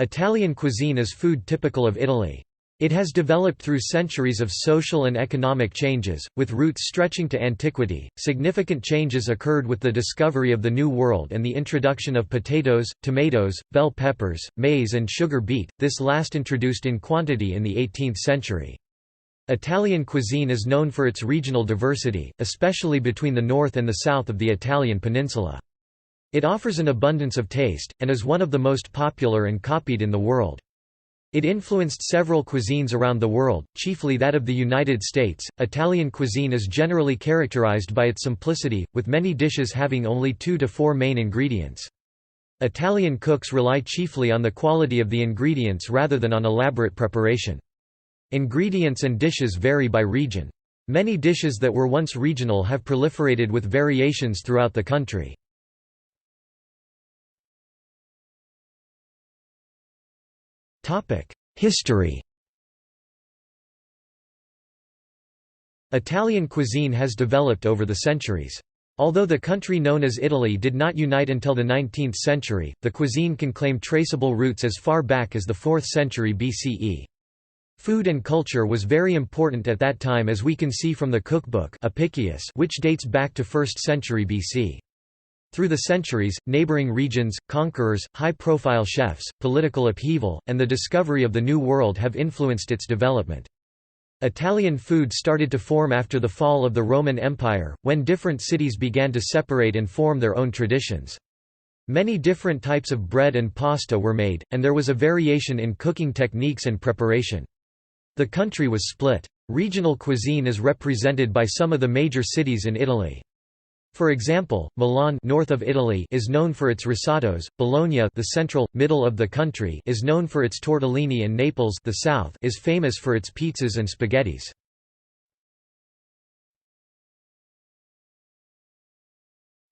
Italian cuisine is food typical of Italy. It has developed through centuries of social and economic changes, with roots stretching to antiquity. Significant changes occurred with the discovery of the New World and the introduction of potatoes, tomatoes, bell peppers, maize, and sugar beet, this last introduced in quantity in the 18th century. Italian cuisine is known for its regional diversity, especially between the north and the south of the Italian peninsula. It offers an abundance of taste, and is one of the most popular and copied in the world. It influenced several cuisines around the world, chiefly that of the United States. Italian cuisine is generally characterized by its simplicity, with many dishes having only 2 to 4 main ingredients. Italian cooks rely chiefly on the quality of the ingredients rather than on elaborate preparation. Ingredients and dishes vary by region. Many dishes that were once regional have proliferated with variations throughout the country. History. Italian cuisine has developed over the centuries. Although the country known as Italy did not unite until the 19th century, the cuisine can claim traceable roots as far back as the 4th century BCE. Food and culture was very important at that time, as we can see from the cookbook Apicius, which dates back to 1st century BC. Through the centuries, neighboring regions, conquerors, high-profile chefs, political upheaval, and the discovery of the New World have influenced its development. Italian food started to form after the fall of the Roman Empire, when different cities began to separate and form their own traditions. Many different types of bread and pasta were made, and there was a variation in cooking techniques and preparation. The country was split. Regional cuisine is represented by some of the major cities in Italy. For example, Milan, north of Italy, is known for its risottos. Bologna, the central middle of the country, is known for its tortellini, and Naples, the south, is famous for its pizzas and spaghettis.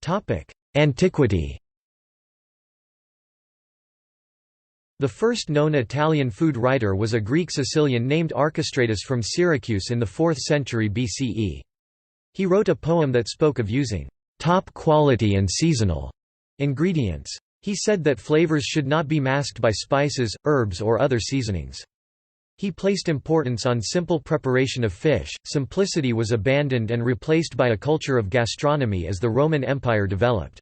Topic: Antiquity. The first known Italian food writer was a Greek Sicilian named Archestratus from Syracuse in the 4th century BCE. He wrote a poem that spoke of using top quality and seasonal ingredients. He said that flavors should not be masked by spices, herbs, or other seasonings. He placed importance on simple preparation of fish. Simplicity was abandoned and replaced by a culture of gastronomy as the Roman Empire developed.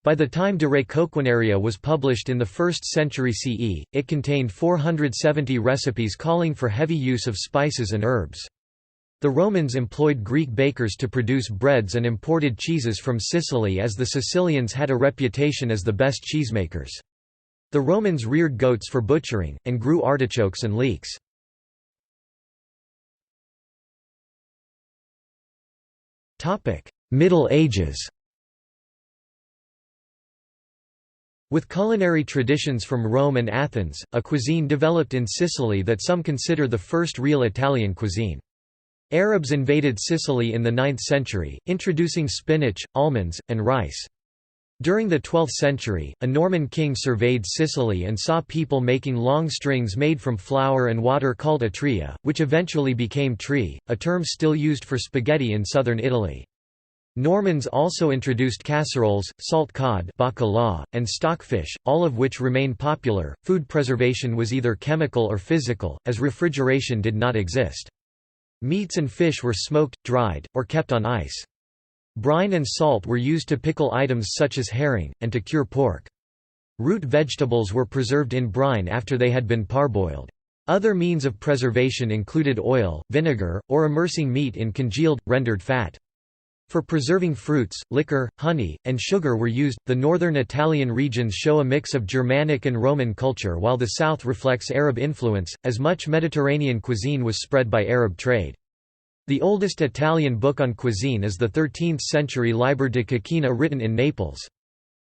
By the time De Re Coquinaria was published in the 1st century CE, it contained 470 recipes calling for heavy use of spices and herbs. The Romans employed Greek bakers to produce breads and imported cheeses from Sicily, as the Sicilians had a reputation as the best cheesemakers. The Romans reared goats for butchering, and grew artichokes and leeks. Middle Ages. With culinary traditions from Rome and Athens, a cuisine developed in Sicily that some consider the first real Italian cuisine. Arabs invaded Sicily in the 9th century, introducing spinach, almonds, and rice. During the 12th century, a Norman king surveyed Sicily and saw people making long strings made from flour and water called atria, which eventually became tree, a term still used for spaghetti in southern Italy. Normans also introduced casseroles, salt cod, bacalhau, and stockfish, all of which remain popular. Food preservation was either chemical or physical, as refrigeration did not exist. Meats and fish were smoked, dried, or kept on ice. Brine and salt were used to pickle items such as herring, and to cure pork. Root vegetables were preserved in brine after they had been parboiled. Other means of preservation included oil, vinegar, or immersing meat in congealed, rendered fat. For preserving fruits, liquor, honey, and sugar were used. The northern Italian regions show a mix of Germanic and Roman culture, while the south reflects Arab influence, as much Mediterranean cuisine was spread by Arab trade. The oldest Italian book on cuisine is the 13th-century Liber de Cecina written in Naples.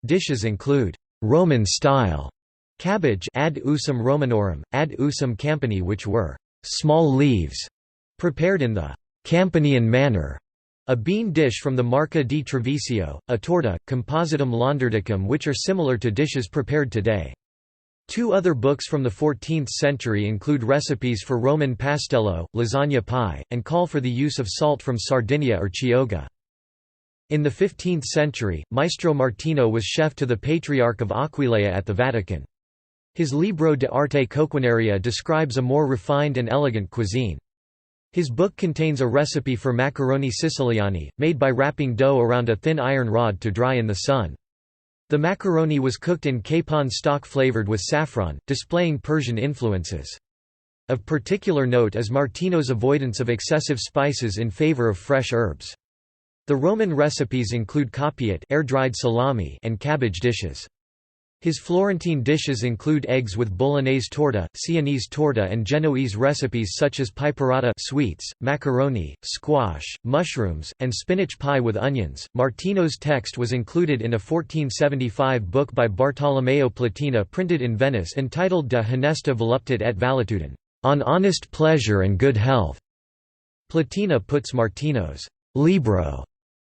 Dishes include Roman-style cabbage ad usum Romanorum, ad usum campani, which were small leaves, prepared in the Campanian manner. A bean dish from the Marca di Treviso, a torta, compositum launderdicum, which are similar to dishes prepared today. Two other books from the 14th century include recipes for Roman pastello, lasagna pie, and call for the use of salt from Sardinia or Chioggia. In the 15th century, Maestro Martino was chef to the Patriarch of Aquileia at the Vatican. His Libro de Arte Coquinaria describes a more refined and elegant cuisine. His book contains a recipe for macaroni siciliani, made by wrapping dough around a thin iron rod to dry in the sun. The macaroni was cooked in capon stock flavored with saffron, displaying Persian influences. Of particular note is Martino's avoidance of excessive spices in favor of fresh herbs. The Roman recipes include capiate, air-dried salami, and cabbage dishes. His Florentine dishes include eggs with bolognese torta, Sienese torta and Genoese recipes such as piperata sweets, macaroni, squash, mushrooms, and spinach pie with onions. Martino's text was included in a 1475 book by Bartolomeo Platina printed in Venice entitled De Honesta Voluptate et Valetudine, on honest pleasure and good health. Platina puts Martino's Libro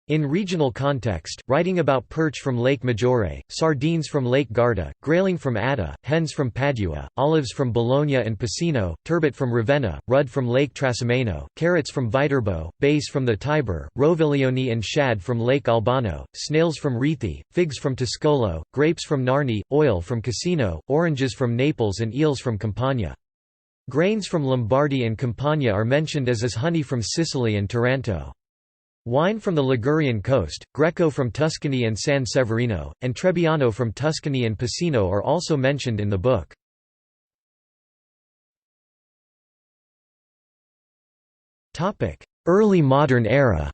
in regional context, writing about perch from Lake Maggiore, sardines from Lake Garda, grayling from Adda, hens from Padua, olives from Bologna and Piceno, turbot from Ravenna, rudd from Lake Trasimeno, carrots from Viterbo, base from the Tiber, roviglioni and shad from Lake Albano, snails from Rieti, figs from Tuscolo, grapes from Narni, oil from Cassino, oranges from Naples and eels from Campania. Grains from Lombardy and Campania are mentioned as is honey from Sicily and Taranto. Wine from the Ligurian coast, Greco from Tuscany and San Severino, and Trebbiano from Tuscany and Piceno are also mentioned in the book. Early modern era.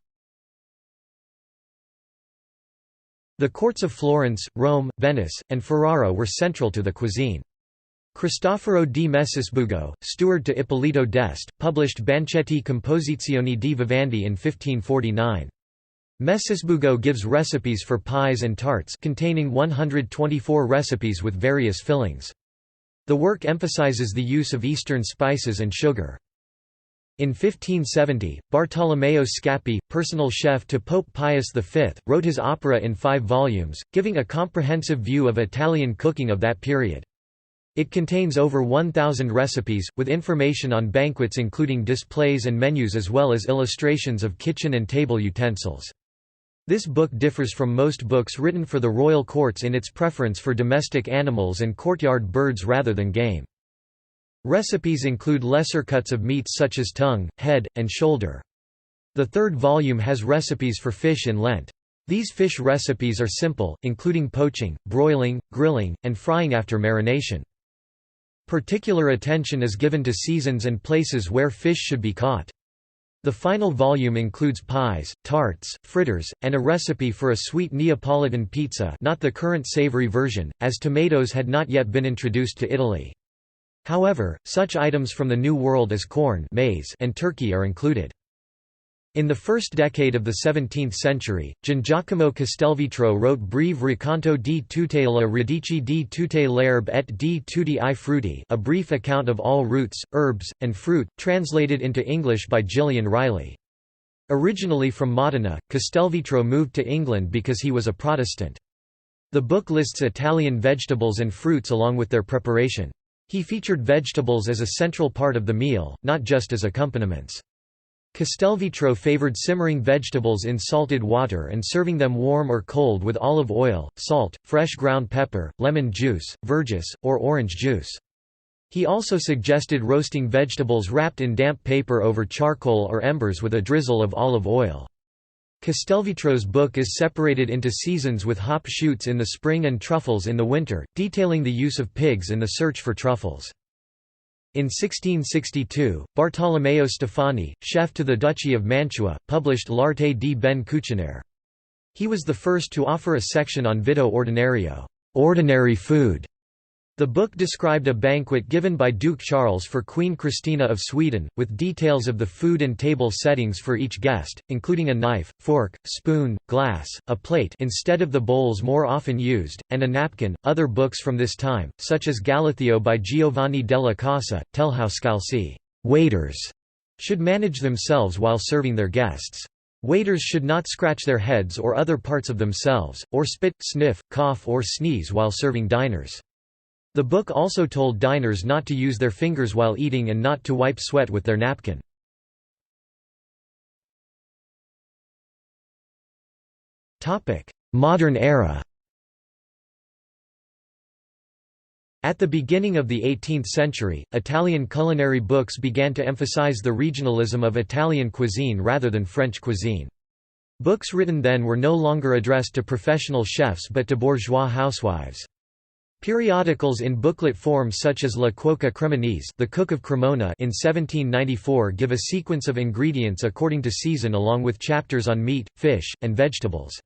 The courts of Florence, Rome, Venice, and Ferrara were central to the cuisine. Cristoforo di Messisbugo, steward to Ippolito d'Este, published Banchetti Composizioni di Vivandi in 1549. Messisbugo gives recipes for pies and tarts containing 124 recipes with various fillings. The work emphasizes the use of Eastern spices and sugar. In 1570, Bartolomeo Scappi, personal chef to Pope Pius V, wrote his opera in 5 volumes, giving a comprehensive view of Italian cooking of that period. It contains over 1,000 recipes, with information on banquets including displays and menus as well as illustrations of kitchen and table utensils. This book differs from most books written for the royal courts in its preference for domestic animals and courtyard birds rather than game. Recipes include lesser cuts of meats such as tongue, head, and shoulder. The 3rd volume has recipes for fish in Lent. These fish recipes are simple, including poaching, broiling, grilling, and frying after marination. Particular attention is given to seasons and places where fish should be caught. The final volume includes pies, tarts, fritters, and a recipe for a sweet Neapolitan pizza, not the current savory version, as tomatoes had not yet been introduced to Italy. However, such items from the New World as corn, maize, and turkey are included. In the first decade of the 17th century, Giangiacomo Castelvetro wrote Breve racconto di tutte le radici di tutte l'erbe et di tutti I frutti, a brief account of all roots, herbs, and fruit, translated into English by Gillian Riley. Originally from Modena, Castelvetro moved to England because he was a Protestant. The book lists Italian vegetables and fruits along with their preparation. He featured vegetables as a central part of the meal, not just as accompaniments. Castelvetro favored simmering vegetables in salted water and serving them warm or cold with olive oil, salt, fresh ground pepper, lemon juice, verjuice, or orange juice. He also suggested roasting vegetables wrapped in damp paper over charcoal or embers with a drizzle of olive oil. Castelvetro's book is separated into seasons with hop shoots in the spring and truffles in the winter, detailing the use of pigs in the search for truffles. In 1662, Bartolomeo Stefani, chef to the Duchy of Mantua, published L'arte di ben cucinare. He was the first to offer a section on vitto ordinario, ordinary food. The book described a banquet given by Duke Charles for Queen Christina of Sweden, with details of the food and table settings for each guest, including a knife, fork, spoon, glass, a plate instead of the bowls more often used, and a napkin. Other books from this time, such as Galatheo by Giovanni della Casa, tell how scalzi waiters should manage themselves while serving their guests. Waiters should not scratch their heads or other parts of themselves, or spit, sniff, cough or sneeze while serving diners. The book also told diners not to use their fingers while eating and not to wipe sweat with their napkin. Modern era. At the beginning of the 18th century, Italian culinary books began to emphasize the regionalism of Italian cuisine rather than French cuisine. Books written then were no longer addressed to professional chefs but to bourgeois housewives. Periodicals in booklet form such as La Cuoca Cremonese, The Cook of Cremona in 1794 give a sequence of ingredients according to season along with chapters on meat, fish, and vegetables.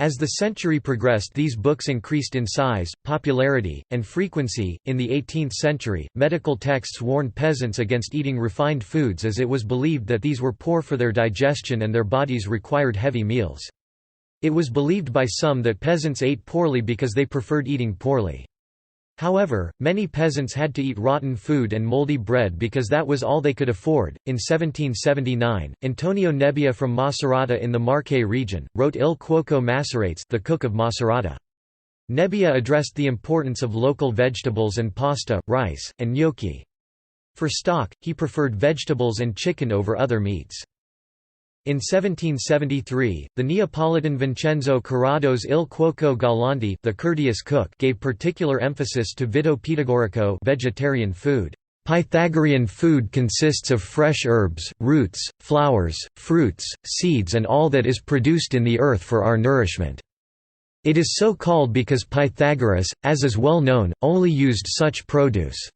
As the century progressed, these books increased in size, popularity, and frequency. In the 18th century, medical texts warned peasants against eating refined foods as it was believed that these were poor for their digestion and their bodies required heavy meals. It was believed by some that peasants ate poorly because they preferred eating poorly. However, many peasants had to eat rotten food and moldy bread because that was all they could afford. In 1779, Antonio Nebbia from Macerata in the Marche region wrote Il Cuoco Macerates, The Cook of Macerata. Nebbia addressed the importance of local vegetables and pasta, rice, and gnocchi. For stock, he preferred vegetables and chicken over other meats. In 1773, the Neapolitan Vincenzo Corrado's Il Cuoco Galanti, The Courteous Cook, gave particular emphasis to Vito Pitagorico, vegetarian food. Pythagorean food consists of fresh herbs, roots, flowers, fruits, seeds and all that is produced in the earth for our nourishment. It is so called because Pythagoras, as is well known, only used such produce.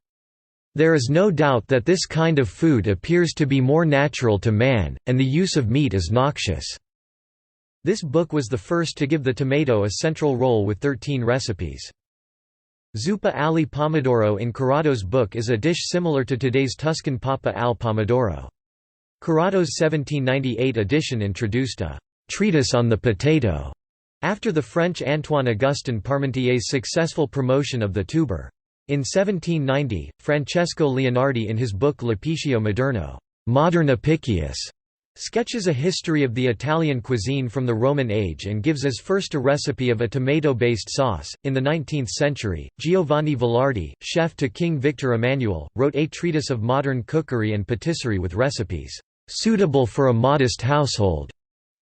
There is no doubt that this kind of food appears to be more natural to man, and the use of meat is noxious." This book was the first to give the tomato a central role with 13 recipes. Zuppa alle pomodoro in Corrado's book is a dish similar to today's Tuscan papa al pomodoro. Corrado's 1798 edition introduced a «treatise on the potato» after the French Antoine Augustin Parmentier's successful promotion of the tuber. In 1790, Francesco Leonardi in his book L'Apiccio Moderno, Modern Apicius, sketches a history of the Italian cuisine from the Roman age and gives as first a recipe of a tomato-based sauce. In the 19th century, Giovanni Velardi, chef to King Victor Emmanuel, wrote a treatise of modern cookery and patisserie with recipes suitable for a modest household.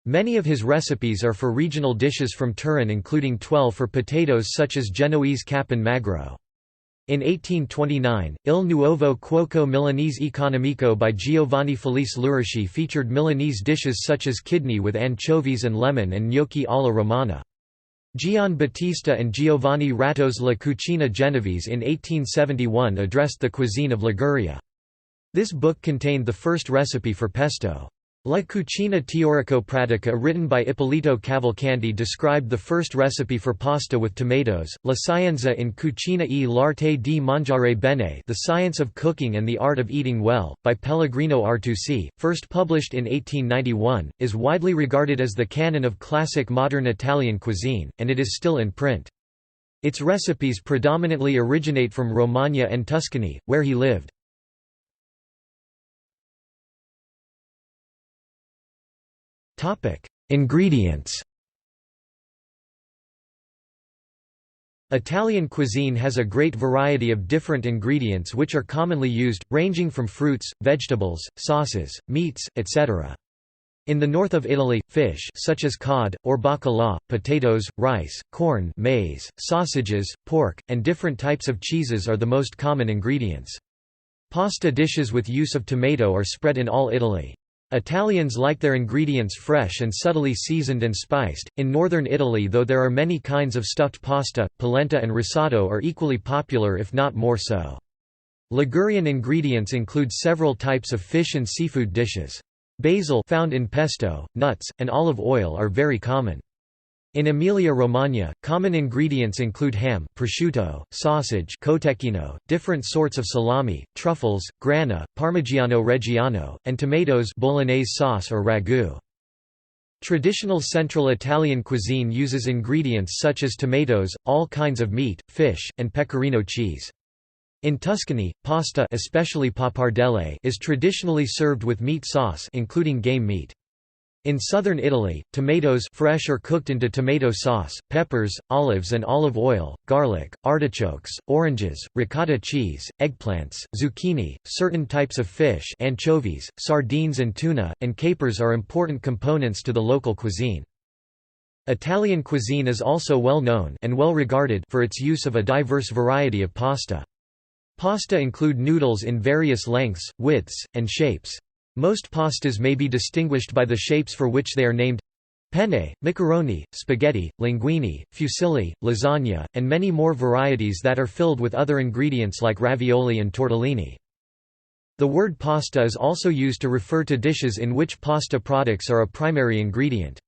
Many of his recipes are for regional dishes from Turin, including 12 for potatoes such as Genoese capon magro. In 1829, Il Nuovo Cuoco Milanese Economico by Giovanni Felice Luraschi featured Milanese dishes such as kidney with anchovies and lemon and gnocchi alla romana. Gian Battista and Giovanni Ratto's La Cucina Genovese in 1871 addressed the cuisine of Liguria. This book contained the first recipe for pesto. La Cucina Teorico-Pratica written by Ippolito Cavalcanti described the first recipe for pasta with tomatoes. La Scienza in Cucina e l'arte di mangiare bene, The Science of Cooking and the Art of Eating Well, by Pellegrino Artusi, first published in 1891, is widely regarded as the canon of classic modern Italian cuisine, and it is still in print. Its recipes predominantly originate from Romagna and Tuscany, where he lived. Ingredients. Italian cuisine has a great variety of different ingredients which are commonly used, ranging from fruits, vegetables, sauces, meats, etc. In the north of Italy, fish such as cod, or bacalhau, potatoes, rice, corn, maize, sausages, pork, and different types of cheeses are the most common ingredients. Pasta dishes with use of tomato are spread in all Italy. Italians like their ingredients fresh and subtly seasoned and spiced. In northern Italy, though there are many kinds of stuffed pasta, polenta and risotto are equally popular if not more so. Ligurian ingredients include several types of fish and seafood dishes. Basil found in pesto, nuts, and olive oil are very common. In Emilia-Romagna, common ingredients include ham, prosciutto, sausage, cotechino, different sorts of salami, truffles, grana, Parmigiano Reggiano, and tomatoes, Bolognese sauce or ragu. Traditional Central Italian cuisine uses ingredients such as tomatoes, all kinds of meat, fish, and pecorino cheese. In Tuscany, pasta, especially pappardelle, is traditionally served with meat sauce, including game meat. In southern Italy, tomatoes fresh or cooked into tomato sauce, peppers, olives and olive oil, garlic, artichokes, oranges, ricotta cheese, eggplants, zucchini, certain types of fish, anchovies, sardines and tuna, and capers are important components to the local cuisine. Italian cuisine is also well known and well regarded for its use of a diverse variety of pasta. Pasta include noodles in various lengths, widths, and shapes. Most pastas may be distinguished by the shapes for which they are named: penne, macaroni, spaghetti, linguine, fusilli, lasagna, and many more varieties that are filled with other ingredients like ravioli and tortellini. The word pasta is also used to refer to dishes in which pasta products are a primary ingredient.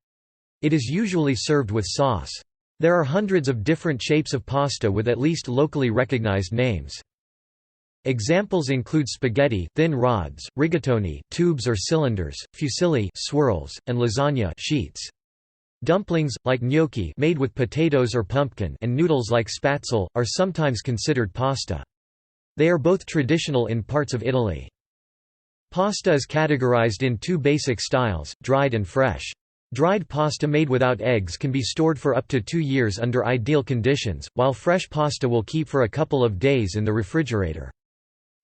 It is usually served with sauce. There are hundreds of different shapes of pasta with at least locally recognized names. Examples include spaghetti, thin rods, rigatoni, tubes or cylinders, fusilli, swirls, and lasagna, sheets. Dumplings, like gnocchi, made with potatoes or pumpkin, and noodles like spatzel, are sometimes considered pasta. They are both traditional in parts of Italy. Pasta is categorized in two basic styles, dried and fresh. Dried pasta made without eggs can be stored for up to 2 years under ideal conditions, while fresh pasta will keep for a couple of days in the refrigerator.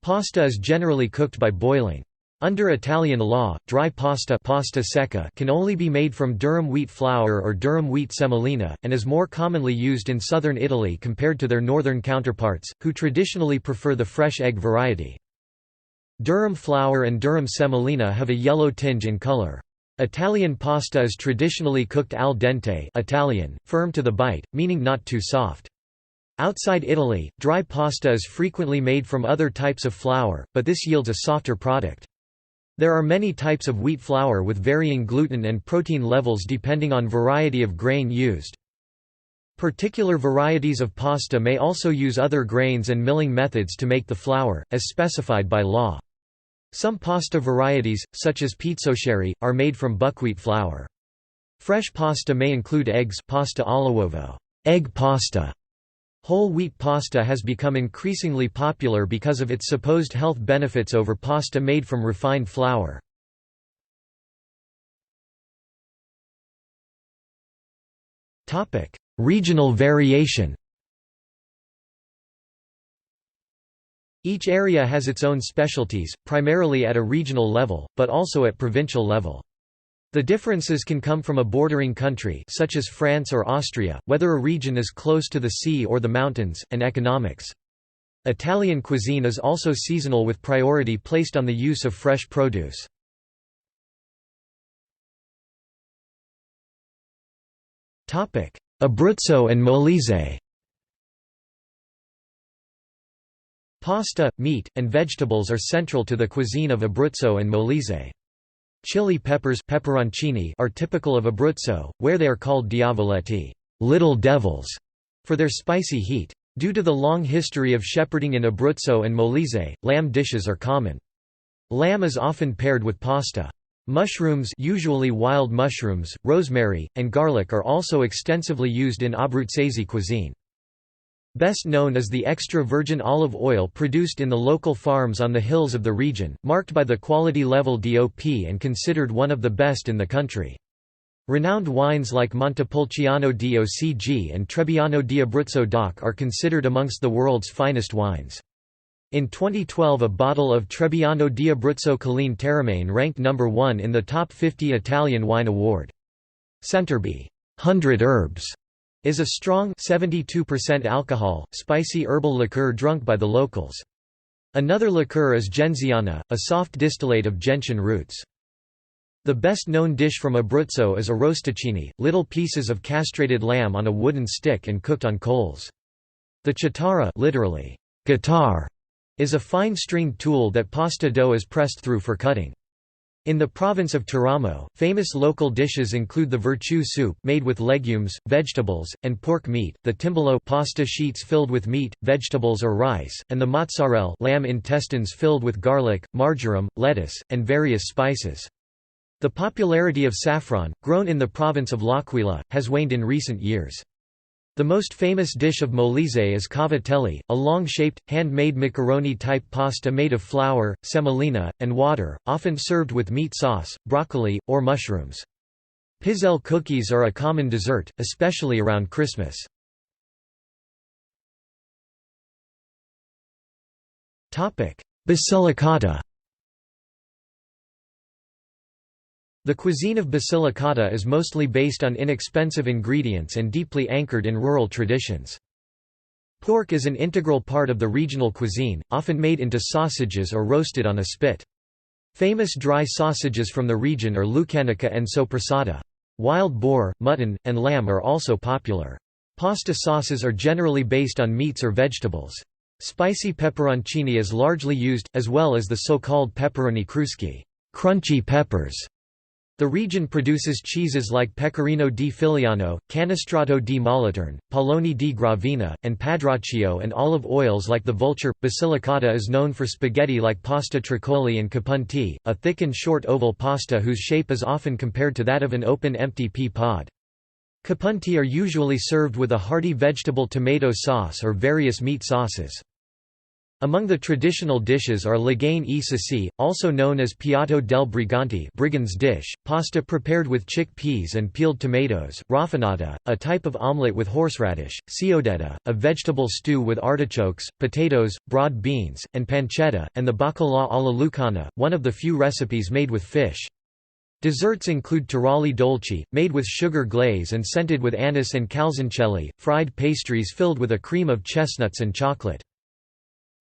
Pasta is generally cooked by boiling. Under Italian law, dry pasta, pasta secca can only be made from durum wheat flour or durum wheat semolina, and is more commonly used in southern Italy compared to their northern counterparts, who traditionally prefer the fresh egg variety. Durum flour and durum semolina have a yellow tinge in color. Italian pasta is traditionally cooked al dente, Italian, firm to the bite, meaning not too soft. Outside Italy, dry pasta is frequently made from other types of flour, but this yields a softer product. There are many types of wheat flour with varying gluten and protein levels depending on variety of grain used. Particular varieties of pasta may also use other grains and milling methods to make the flour, as specified by law. Some pasta varieties, such as pizzoccheri, are made from buckwheat flour. Fresh pasta may include eggs, pasta all'uovo, egg pasta. Whole wheat pasta has become increasingly popular because of its supposed health benefits over pasta made from refined flour. Regional variation. Each area has its own specialties, primarily at a regional level, but also at provincial level. The differences can come from a bordering country such as France or Austria, whether a region is close to the sea or the mountains, and economics. Italian cuisine is also seasonal with priority placed on the use of fresh produce. Abruzzo and Molise. Pasta, meat, and vegetables are central to the cuisine of Abruzzo and Molise. Chili peppers pepperoncini are typical of Abruzzo, where they are called diavoletti, little devils, for their spicy heat. Due to the long history of shepherding in Abruzzo and Molise, lamb dishes are common. Lamb is often paired with pasta. Mushrooms, usually wild mushrooms, rosemary, and garlic are also extensively used in Abruzzese cuisine. Best known is the extra virgin olive oil produced in the local farms on the hills of the region, marked by the quality level DOP and considered one of the best in the country. Renowned wines like Montepulciano DOCG and Trebbiano di Abruzzo DOC are considered amongst the world's finest wines. In 2012 a bottle of Trebbiano di Abruzzo Colline Terramane ranked number 1 in the Top 50 Italian Wine Award. Centerby 100 Herbs is a strong 72% alcohol, spicy herbal liqueur drunk by the locals. Another liqueur is genziana, a soft distillate of gentian roots. The best-known dish from Abruzzo is arrosticini, little pieces of castrated lamb on a wooden stick and cooked on coals. The chitarra, literally guitar, is a fine stringed tool that pasta dough is pressed through for cutting. In the province of Teramo, famous local dishes include the verciu soup made with legumes, vegetables, and pork meat, the timballo pasta sheets filled with meat, vegetables or rice, and the mozzarella lamb intestines filled with garlic, marjoram, lettuce, and various spices. The popularity of saffron, grown in the province of L'Aquila, has waned in recent years. The most famous dish of Molise is cavatelli, a long-shaped, hand-made macaroni-type pasta made of flour, semolina, and water, often served with meat sauce, broccoli, or mushrooms. Pizzelle cookies are a common dessert, especially around Christmas. Basilicata. The cuisine of Basilicata is mostly based on inexpensive ingredients and deeply anchored in rural traditions. Pork is an integral part of the regional cuisine, often made into sausages or roasted on a spit. Famous dry sausages from the region are lucanica and sopressata. Wild boar, mutton, and lamb are also popular. Pasta sauces are generally based on meats or vegetables. Spicy pepperoncini is largely used, as well as the so-called pepperoni cruschi, crunchy peppers. The region produces cheeses like Pecorino di Figliano, Canestrato di Moliterne, Poloni di Gravina, and Padraccio, and olive oils like the Vulture. Basilicata is known for spaghetti like pasta tricoli and capunti, a thick and short oval pasta whose shape is often compared to that of an open empty pea pod. Capunti are usually served with a hearty vegetable tomato sauce or various meat sauces. Among the traditional dishes are Lagaine e Sassi, also known as Piatto del Brigante, brigand's dish, pasta prepared with chickpeas and peeled tomatoes, raffinata, a type of omelette with horseradish, ciodetta, a vegetable stew with artichokes, potatoes, broad beans, and pancetta, and the bacalà alla lucana, one of the few recipes made with fish. Desserts include tirali dolci, made with sugar glaze and scented with anise and calzoncelli, fried pastries filled with a cream of chestnuts and chocolate.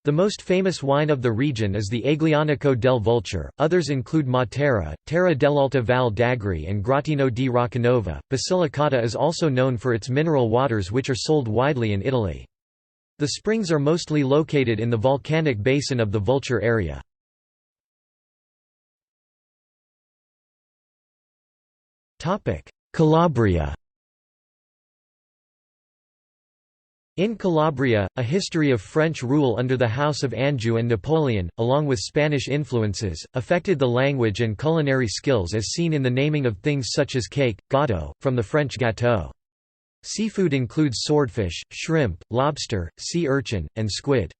The most famous wine of the region is the Aglianico del Vulture, others include Matera, Terra dell'Alta Val d'Agri and Grottino di Roccanova. Basilicata is also known for its mineral waters which are sold widely in Italy. The springs are mostly located in the volcanic basin of the Vulture area. Calabria. In Calabria, a history of French rule under the House of Anjou and Napoleon, along with Spanish influences, affected the language and culinary skills as seen in the naming of things such as cake, gâteau, from the French gâteau. Seafood includes swordfish, shrimp, lobster, sea urchin, and squid.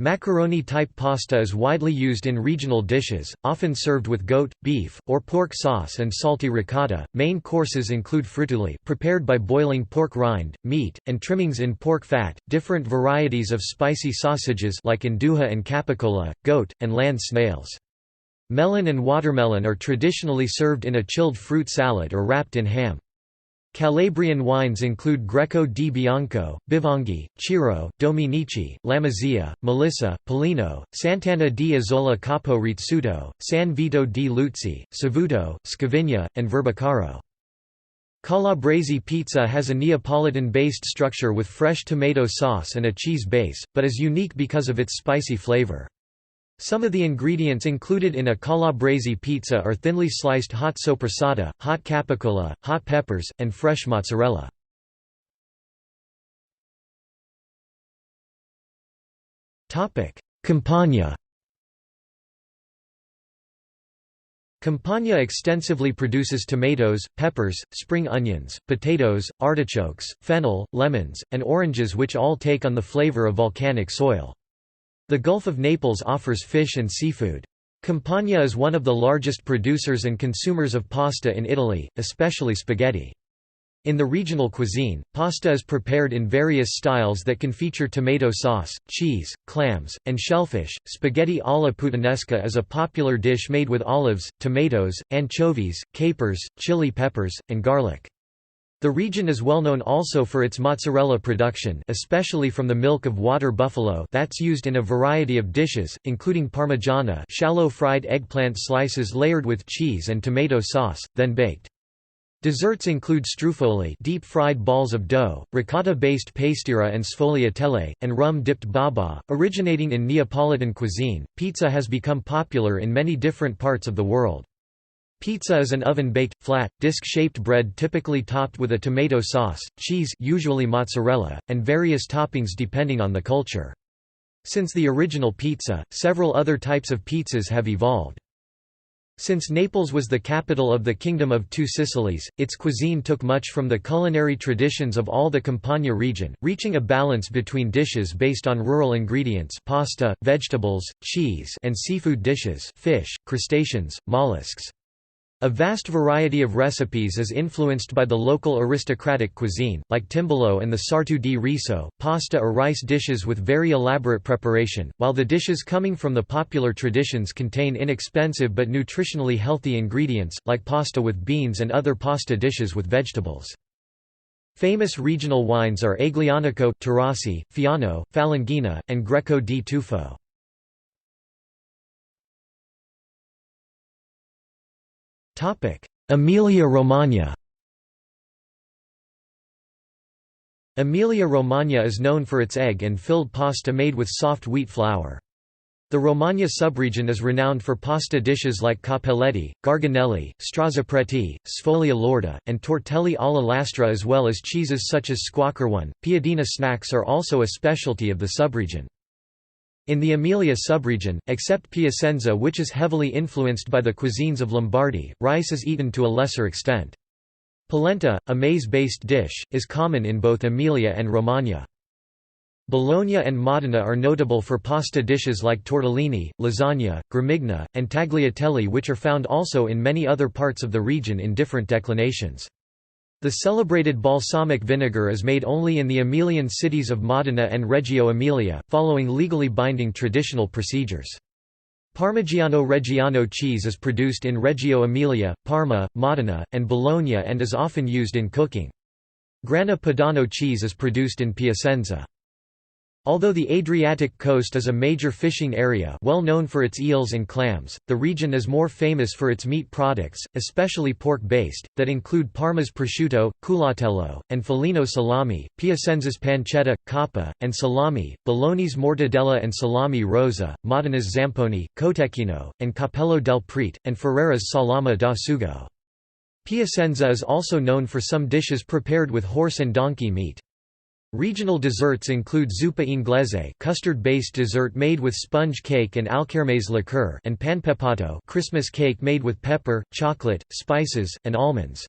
Macaroni-type pasta is widely used in regional dishes, often served with goat, beef, or pork sauce and salty ricotta. Main courses include fruttoli, prepared by boiling pork rind, meat, and trimmings in pork fat, different varieties of spicy sausages like andouja and capicola, goat, and land snails. Melon and watermelon are traditionally served in a chilled fruit salad or wrapped in ham. Calabrian wines include Greco di Bianco, Bivonghi, Ciro, Dominici, Lamazia, Melissa, Polino, Sant'Anna di Azola Capo Rizzuto, San Vito di Luzzi, Savuto, Scavigna, and Verbicaro. Calabrese pizza has a Neapolitan-based structure with fresh tomato sauce and a cheese base, but is unique because of its spicy flavor. Some of the ingredients included in a Calabrese pizza are thinly sliced hot sopressata, hot capicola, hot peppers, and fresh mozzarella. Campania. Campania extensively produces tomatoes, peppers, spring onions, potatoes, artichokes, fennel, lemons, and oranges which all take on the flavor of volcanic soil. The Gulf of Naples offers fish and seafood. Campania is one of the largest producers and consumers of pasta in Italy, especially spaghetti. In the regional cuisine, pasta is prepared in various styles that can feature tomato sauce, cheese, clams, and shellfish. Spaghetti alla puttanesca is a popular dish made with olives, tomatoes, anchovies, capers, chili peppers, and garlic. The region is well known also for its mozzarella production, especially from the milk of water buffalo that's used in a variety of dishes, including parmigiana, shallow fried eggplant slices layered with cheese and tomato sauce, then baked. Desserts include strufoli, deep-fried balls of dough, ricotta-based pastira and sfogliatelle, and rum-dipped baba. Originating in Neapolitan cuisine, pizza has become popular in many different parts of the world. Pizza is an oven-baked, flat, disc-shaped bread typically topped with a tomato sauce, cheese usually mozzarella, and various toppings depending on the culture. Since the original pizza, several other types of pizzas have evolved. Since Naples was the capital of the Kingdom of Two Sicilies, its cuisine took much from the culinary traditions of all the Campania region, reaching a balance between dishes based on rural ingredients pasta, vegetables, cheese and seafood dishes fish, crustaceans, mollusks. A vast variety of recipes is influenced by the local aristocratic cuisine, like timbolo and the sartu di riso, pasta or rice dishes with very elaborate preparation, while the dishes coming from the popular traditions contain inexpensive but nutritionally healthy ingredients, like pasta with beans and other pasta dishes with vegetables. Famous regional wines are Aglianico, Taurasi, Fiano, Falanghina, and Greco di Tufo. Emilia-Romagna. Emilia-Romagna is known for its egg and filled pasta made with soft wheat flour. The Romagna subregion is renowned for pasta dishes like cappelletti, garganelli, strozzapreti, sfoglia lorda, and tortelli alla lastra, as well as cheeses such as squacquerone. Piadina snacks are also a specialty of the subregion. In the Emilia subregion, except Piacenza, which is heavily influenced by the cuisines of Lombardy, rice is eaten to a lesser extent. Polenta, a maize-based dish, is common in both Emilia and Romagna. Bologna and Modena are notable for pasta dishes like tortellini, lasagna, gramigna, and tagliatelle, which are found also in many other parts of the region in different declinations. The celebrated balsamic vinegar is made only in the Emilian cities of Modena and Reggio Emilia, following legally binding traditional procedures. Parmigiano Reggiano cheese is produced in Reggio Emilia, Parma, Modena, and Bologna and is often used in cooking. Grana Padano cheese is produced in Piacenza. Although the Adriatic coast is a major fishing area well known for its eels and clams, the region is more famous for its meat products, especially pork-based, that include Parma's prosciutto, culatello, and Foligno salami, Piacenza's pancetta, coppa, and salami, Bologna's mortadella and salami rosa, Modena's zamponi, cotechino, and cappello del prete, and Ferrara's salama da sugo. Piacenza is also known for some dishes prepared with horse and donkey meat. Regional desserts include zuppa inglese, custard-based dessert made with sponge cake and alkermes liqueur, and panpepato, Christmas cake made with pepper, chocolate, spices, and almonds.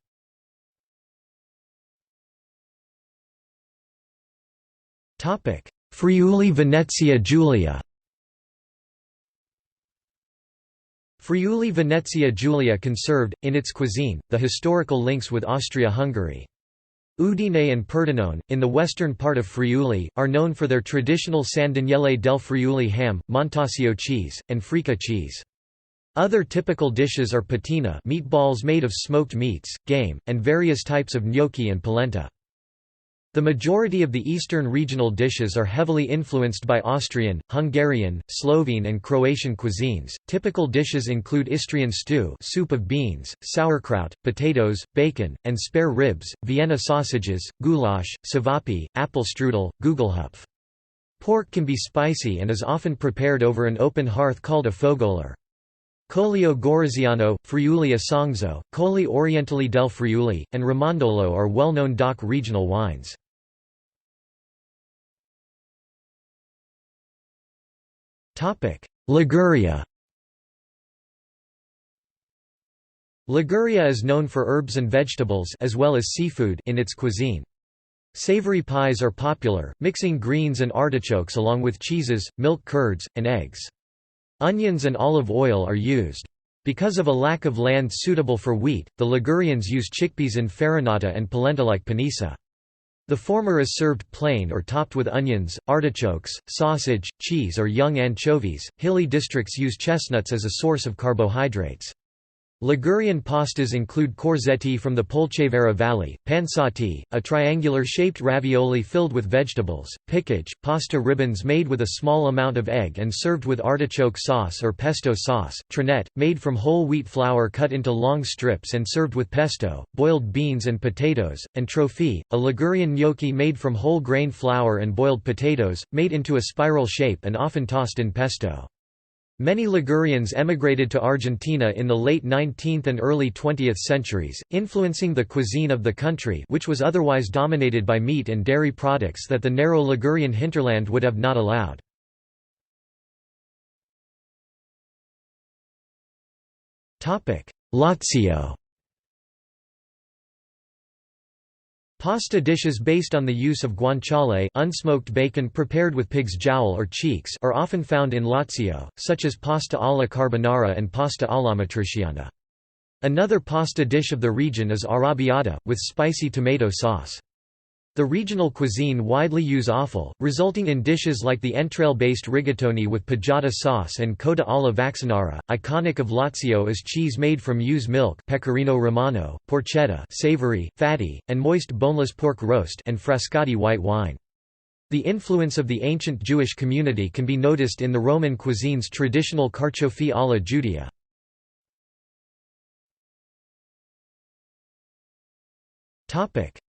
Topic: Friuli Venezia Giulia. Friuli Venezia Giulia conserved, in its cuisine, the historical links with Austria-Hungary. Udine and Pordenone, in the western part of Friuli, are known for their traditional San Daniele del Friuli ham, Montasio cheese, and Frica cheese. Other typical dishes are patina, meatballs made of smoked meats, game, and various types of gnocchi and polenta. The majority of the eastern regional dishes are heavily influenced by Austrian, Hungarian, Slovene and Croatian cuisines. Typical dishes include Istrian stew, soup of beans, sauerkraut, potatoes, bacon, and spare ribs, Vienna sausages, goulash, savapi, apple strudel, gugelhupf. Pork can be spicy and is often prepared over an open hearth called a fogolar. Collio Goriziano, Friuli Asongzo, Colli Orientali del Friuli, and Ramondolo are well-known DOC regional wines. Liguria. Liguria is known for herbs and vegetables as well as seafood in its cuisine. Savory pies are popular, mixing greens and artichokes along with cheeses, milk curds, and eggs. Onions and olive oil are used. Because of a lack of land suitable for wheat, the Ligurians use chickpeas in farinata and polenta like panisa. The former is served plain or topped with onions, artichokes, sausage, cheese or young anchovies. Hilly districts use chestnuts as a source of carbohydrates. Ligurian pastas include corzetti from the Polcevera Valley, pansati, a triangular-shaped ravioli filled with vegetables, piccage, pasta ribbons made with a small amount of egg and served with artichoke sauce or pesto sauce, trinette, made from whole wheat flour cut into long strips and served with pesto, boiled beans and potatoes, and trofi, a Ligurian gnocchi made from whole grain flour and boiled potatoes, made into a spiral shape and often tossed in pesto. Many Ligurians emigrated to Argentina in the late 19th and early 20th centuries, influencing the cuisine of the country, which was otherwise dominated by meat and dairy products that the narrow Ligurian hinterland would have not allowed. Lazio. Pasta dishes based on the use of guanciale, unsmoked bacon prepared with pig's jowl or cheeks, are often found in Lazio, such as pasta alla carbonara and pasta alla matriciana. Another pasta dish of the region is arrabbiata, with spicy tomato sauce. The regional cuisine widely use offal, resulting in dishes like the entrail-based rigatoni with pigiata sauce and coda alla vaccinara. Iconic of Lazio is cheese made from ewe's milk, pecorino romano, porchetta, savory, fatty, and moist boneless pork roast, and frascati white wine. The influence of the ancient Jewish community can be noticed in the Roman cuisine's traditional carciofi alla Judia.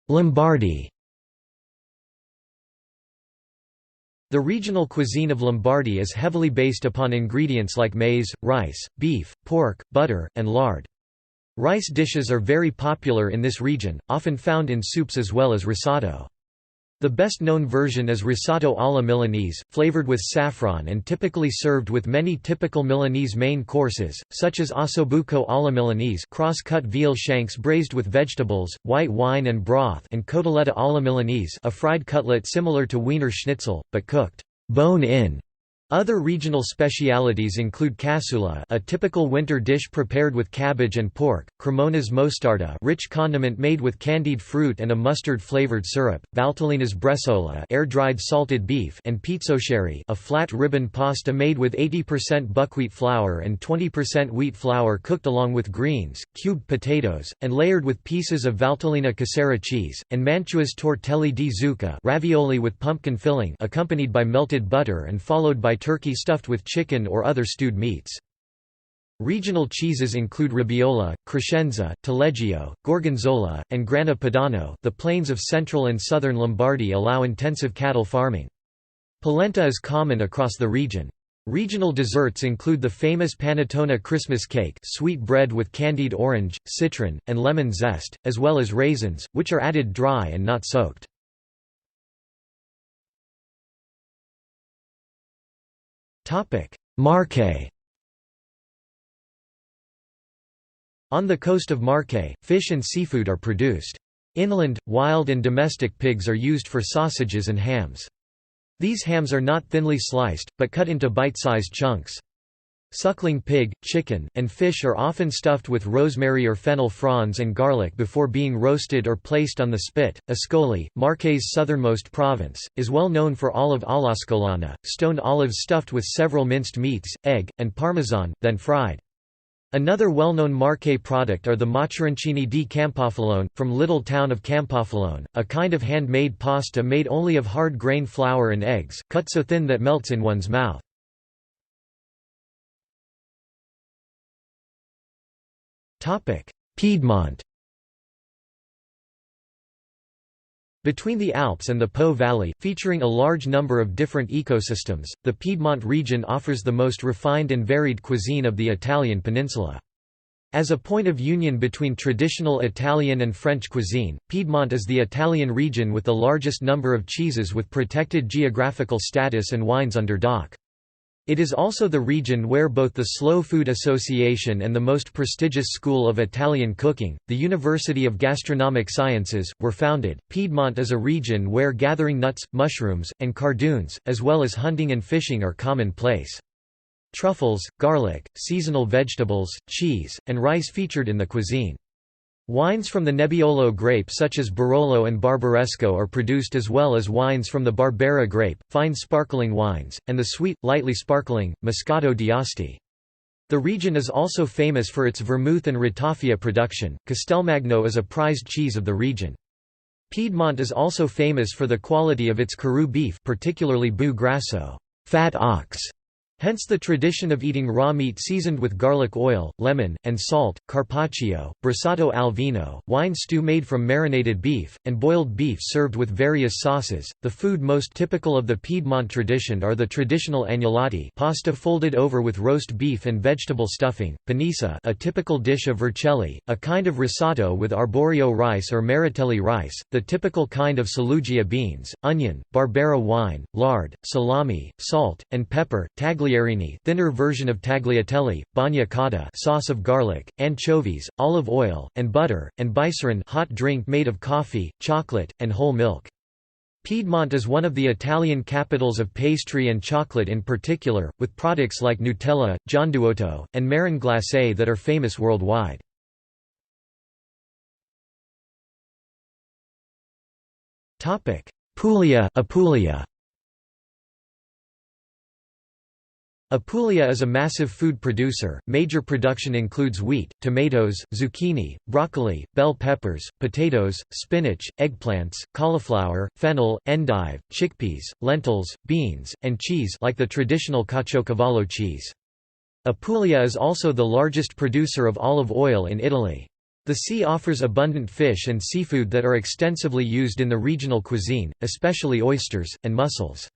Lombardy. The regional cuisine of Lombardy is heavily based upon ingredients like maize, rice, beef, pork, butter, and lard. Rice dishes are very popular in this region, often found in soups as well as risotto. The best-known version is risotto alla Milanese, flavored with saffron and typically served with many typical Milanese main courses, such as ossobuco alla Milanese, cross-cut veal shanks braised with vegetables, white wine and broth, and cotoletta alla Milanese, a fried cutlet similar to Wiener Schnitzel, but cooked bone-in. Other regional specialities include cassula, a typical winter dish prepared with cabbage and pork, cremona's mostarda, rich condiment made with candied fruit and a mustard-flavored syrup, valtellina's bresaola, air-dried salted beef, and pizzoccheri, a flat ribbon pasta made with 80% buckwheat flour and 20% wheat flour cooked along with greens, cubed potatoes, and layered with pieces of valtellina casera cheese, and Mantua's tortelli di zucca, ravioli with pumpkin filling, accompanied by melted butter and followed by turkey stuffed with chicken or other stewed meats. Regional cheeses include Ribbiola, Crescenza, Taleggio, Gorgonzola, and Grana Padano. The plains of central and southern Lombardy allow intensive cattle farming. Polenta is common across the region. Regional desserts include the famous panettone Christmas cake, sweet bread with candied orange, citron, and lemon zest, as well as raisins, which are added dry and not soaked. Marche. On the coast of Marche, fish and seafood are produced. Inland, wild and domestic pigs are used for sausages and hams. These hams are not thinly sliced, but cut into bite-sized chunks. Suckling pig, chicken, and fish are often stuffed with rosemary or fennel fronds and garlic before being roasted or placed on the spit. Ascoli, Marche's southernmost province, is well known for olive all'ascolana, stoned olives stuffed with several minced meats, egg, and parmesan, then fried. Another well-known Marche product are the maccheroncini di Campofilone, from little town of Campofilone, a kind of hand-made pasta made only of hard grain flour and eggs, cut so thin that melts in one's mouth. Piedmont. Between the Alps and the Po Valley, featuring a large number of different ecosystems, the Piedmont region offers the most refined and varied cuisine of the Italian peninsula. As a point of union between traditional Italian and French cuisine, Piedmont is the Italian region with the largest number of cheeses with protected geographical status and wines under DOC. It is also the region where both the Slow Food Association and the most prestigious school of Italian cooking, the University of Gastronomic Sciences, were founded. Piedmont is a region where gathering nuts, mushrooms, and cardoons, as well as hunting and fishing are commonplace. Truffles, garlic, seasonal vegetables, cheese, and rice featured in the cuisine. Wines from the Nebbiolo grape such as Barolo and Barbaresco are produced, as well as wines from the Barbera grape, fine sparkling wines, and the sweet, lightly sparkling, Moscato d'Asti. The region is also famous for its vermouth and ratafia production. Castelmagno is a prized cheese of the region. Piedmont is also famous for the quality of its Karoo beef, particularly Bue Grasso, fat ox. Hence the tradition of eating raw meat seasoned with garlic oil, lemon, and salt, carpaccio, brasato al vino, wine stew made from marinated beef, and boiled beef served with various sauces. The food most typical of the Piedmont tradition are the traditional agnolotti, pasta folded over with roast beef and vegetable stuffing, panisa, a typical dish of vercelli, a kind of risotto with arborio rice or maritelli rice, the typical kind of saluggia beans, onion, barbera wine, lard, salami, salt, and pepper, tagliarini, thinner version of tagliatelle, bagna cotta, sauce of garlic, anchovies, olive oil, and butter, and bicerin, hot drink made of coffee, chocolate, and whole milk. Piedmont is one of the Italian capitals of pastry and chocolate in particular, with products like Nutella, gianduotto, and marron glacé that are famous worldwide. Puglia, Apulia. Apulia is a massive food producer. Major production includes wheat, tomatoes, zucchini, broccoli, bell peppers, potatoes, spinach, eggplants, cauliflower, fennel, endive, chickpeas, lentils, beans, and cheese like the traditional Caciocavallo cheese. Apulia is also the largest producer of olive oil in Italy. The sea offers abundant fish and seafood that are extensively used in the regional cuisine, especially oysters, and mussels.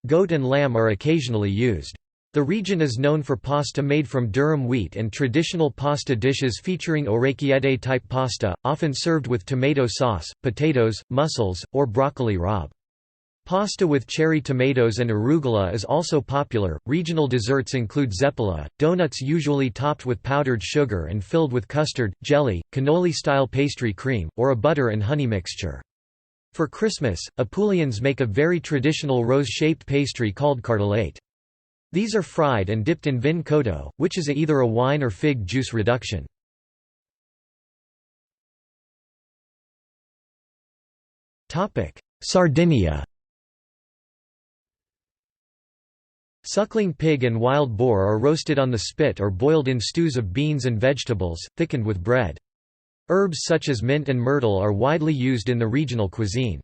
Goat and lamb are occasionally used. The region is known for pasta made from durum wheat and traditional pasta dishes featuring orecchiette-type pasta, often served with tomato sauce, potatoes, mussels, or broccoli rabe. Pasta with cherry tomatoes and arugula is also popular. Regional desserts include zeppola, donuts usually topped with powdered sugar and filled with custard, jelly, cannoli-style pastry cream, or a butter and honey mixture. For Christmas, Apulians make a very traditional rose-shaped pastry called cartellate. These are fried and dipped in vin cotto, which is either a wine or fig juice reduction. Sardinia. Suckling pig and wild boar are roasted on the spit or boiled in stews of beans and vegetables, thickened with bread. Herbs such as mint and myrtle are widely used in the regional cuisine.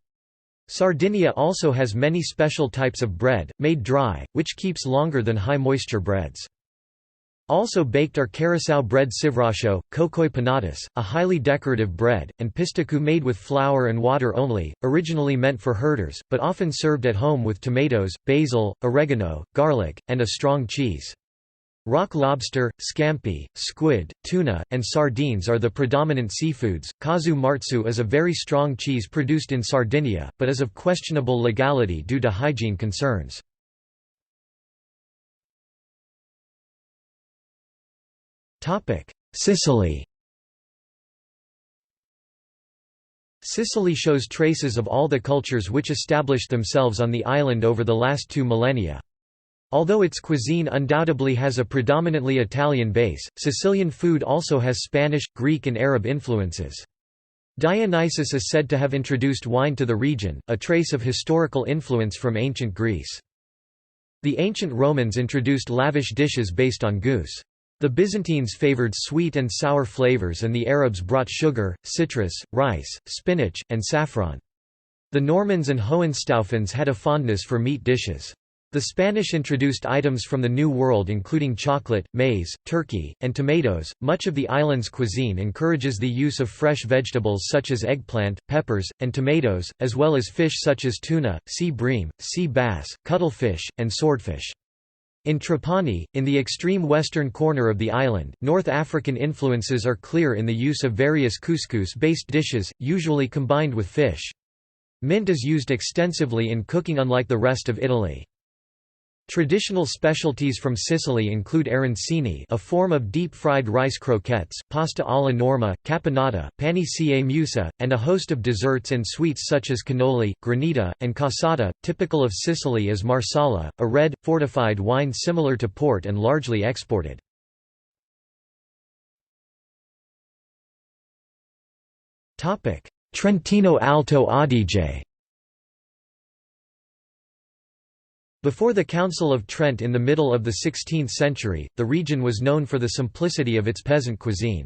Sardinia also has many special types of bread, made dry, which keeps longer than high-moisture breads. Also baked are carousel bread civrascio, cocoi panatus, a highly decorative bread, and pistacchio made with flour and water only, originally meant for herders, but often served at home with tomatoes, basil, oregano, garlic, and a strong cheese. Rock lobster, scampi, squid, tuna, and sardines are the predominant seafoods. Casu marzu is a very strong cheese produced in Sardinia, but is of questionable legality due to hygiene concerns. Sicily. Sicily shows traces of all the cultures which established themselves on the island over the last 2 millennia. Although its cuisine undoubtedly has a predominantly Italian base, Sicilian food also has Spanish, Greek and Arab influences. Dionysus is said to have introduced wine to the region, a trace of historical influence from ancient Greece. The ancient Romans introduced lavish dishes based on goose. The Byzantines favored sweet and sour flavors and the Arabs brought sugar, citrus, rice, spinach, and saffron. The Normans and Hohenstaufens had a fondness for meat dishes. The Spanish introduced items from the New World including chocolate, maize, turkey, and tomatoes. Much of the island's cuisine encourages the use of fresh vegetables such as eggplant, peppers, and tomatoes, as well as fish such as tuna, sea bream, sea bass, cuttlefish, and swordfish. In Trapani, in the extreme western corner of the island, North African influences are clear in the use of various couscous-based dishes, usually combined with fish. Mint is used extensively in cooking unlike the rest of Italy. Traditional specialties from Sicily include arancini, a form of deep-fried rice croquettes, pasta alla norma, caponata, pani sie musa, and a host of desserts and sweets such as cannoli, granita, and cassata. Typical of Sicily is marsala, a red, fortified wine similar to port and largely exported. Trentino Alto Adige. Before the Council of Trent in the middle of the 16th century, the region was known for the simplicity of its peasant cuisine.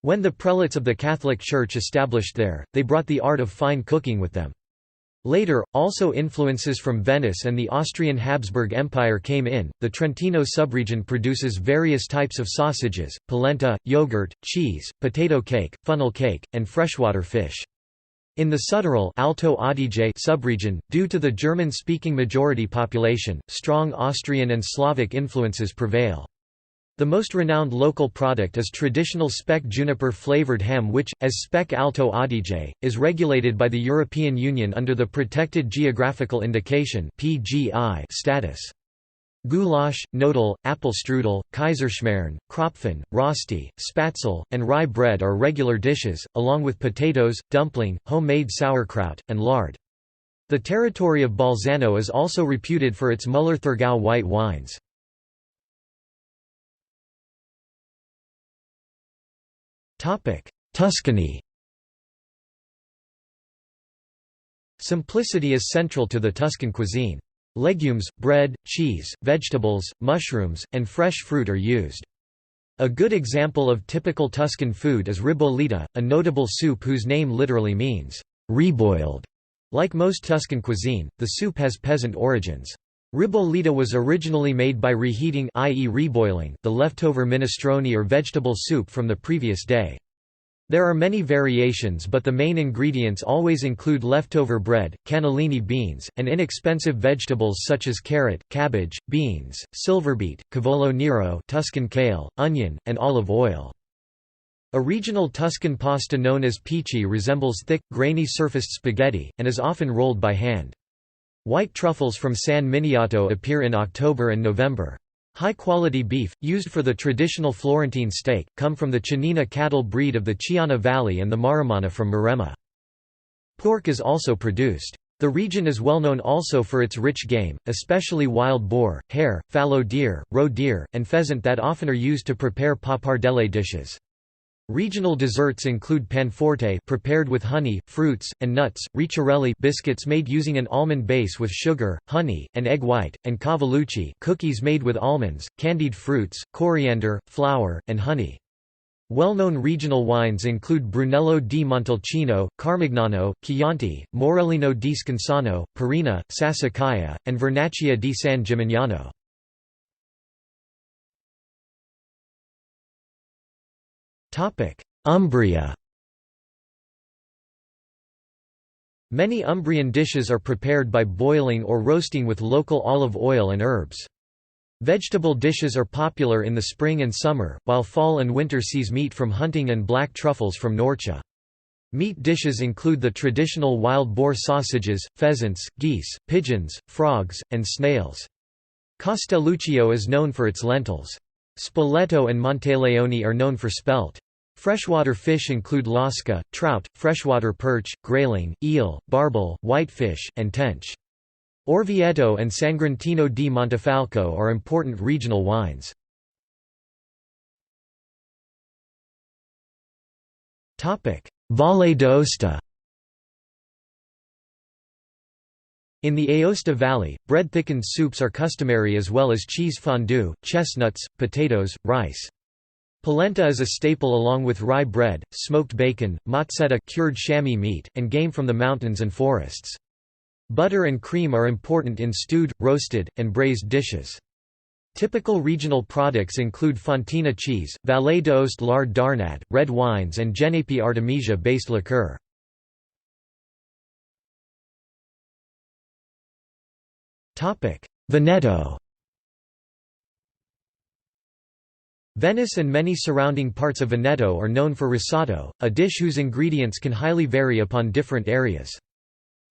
When the prelates of the Catholic Church established there, they brought the art of fine cooking with them. Later, also influences from Venice and the Austrian Habsburg Empire came in. The Trentino subregion produces various types of sausages, polenta, yogurt, cheese, potato cake, funnel cake, and freshwater fish. In the Südtirol Alto Adige subregion, due to the German-speaking majority population, strong Austrian and Slavic influences prevail. The most renowned local product is traditional speck juniper-flavored ham which, as Speck Alto Adige, is regulated by the European Union under the Protected Geographical Indication status. Goulash, knödel, apfelstrudel, Kaiserschmarrn, Kropfen, Rösti, Spätzle, and rye bread are regular dishes, along with potatoes, dumpling, homemade sauerkraut, and lard. The territory of Bolzano is also reputed for its Müller-Thurgau white wines. Tuscany. Simplicity is central to the Tuscan cuisine. Legumes, bread, cheese, vegetables, mushrooms, and fresh fruit are used. A good example of typical Tuscan food is ribollita, a notable soup whose name literally means, "reboiled." Like most Tuscan cuisine, the soup has peasant origins. Ribollita was originally made by reheating, i.e. reboiling, the leftover minestrone or vegetable soup from the previous day. There are many variations, but the main ingredients always include leftover bread, cannellini beans, and inexpensive vegetables such as carrot, cabbage, beans, silverbeet, cavolo nero, Tuscan kale, onion, and olive oil. A regional Tuscan pasta known as pici resembles thick, grainy surfaced spaghetti, and is often rolled by hand. White truffles from San Miniato appear in October and November. High-quality beef, used for the traditional Florentine steak, come from the Chianina cattle breed of the Chiana Valley and the Maramana from Maremma. Pork is also produced. The region is well known also for its rich game, especially wild boar, hare, fallow deer, roe deer, and pheasant that often are used to prepare pappardelle dishes. Regional desserts include panforte prepared with honey, fruits, and nuts, ricciarelli biscuits made using an almond base with sugar, honey, and egg white, and cavallucci cookies made with almonds, candied fruits, coriander, flour, and honey. Well-known regional wines include Brunello di Montalcino, Carmignano, Chianti, Morellino di Scansano, Parina, Sassicaia, and Vernaccia di San Gimignano. Umbria. Many Umbrian dishes are prepared by boiling or roasting with local olive oil and herbs. Vegetable dishes are popular in the spring and summer, while fall and winter sees meat from hunting and black truffles from Norcia. Meat dishes include the traditional wild boar sausages, pheasants, geese, pigeons, frogs, and snails. Castelluccio is known for its lentils. Spoleto and Monteleone are known for spelt. Freshwater fish include lasca, trout, freshwater perch, grayling, eel, barbel, whitefish, and tench. Orvieto and Sangrantino di Montefalco are important regional wines. Valle d'Aosta. In the Aosta Valley, bread-thickened soups are customary as well as cheese fondue, chestnuts, potatoes, rice. Polenta is a staple along with rye bread, smoked bacon, mozzetta cured chamois meat, and game from the mountains and forests. Butter and cream are important in stewed, roasted, and braised dishes. Typical regional products include fontina cheese, Valle d'Aoste lard d'Arnad, red wines and Genepi Artemisia-based liqueur. Veneto. Venice and many surrounding parts of Veneto are known for risotto, a dish whose ingredients can highly vary upon different areas.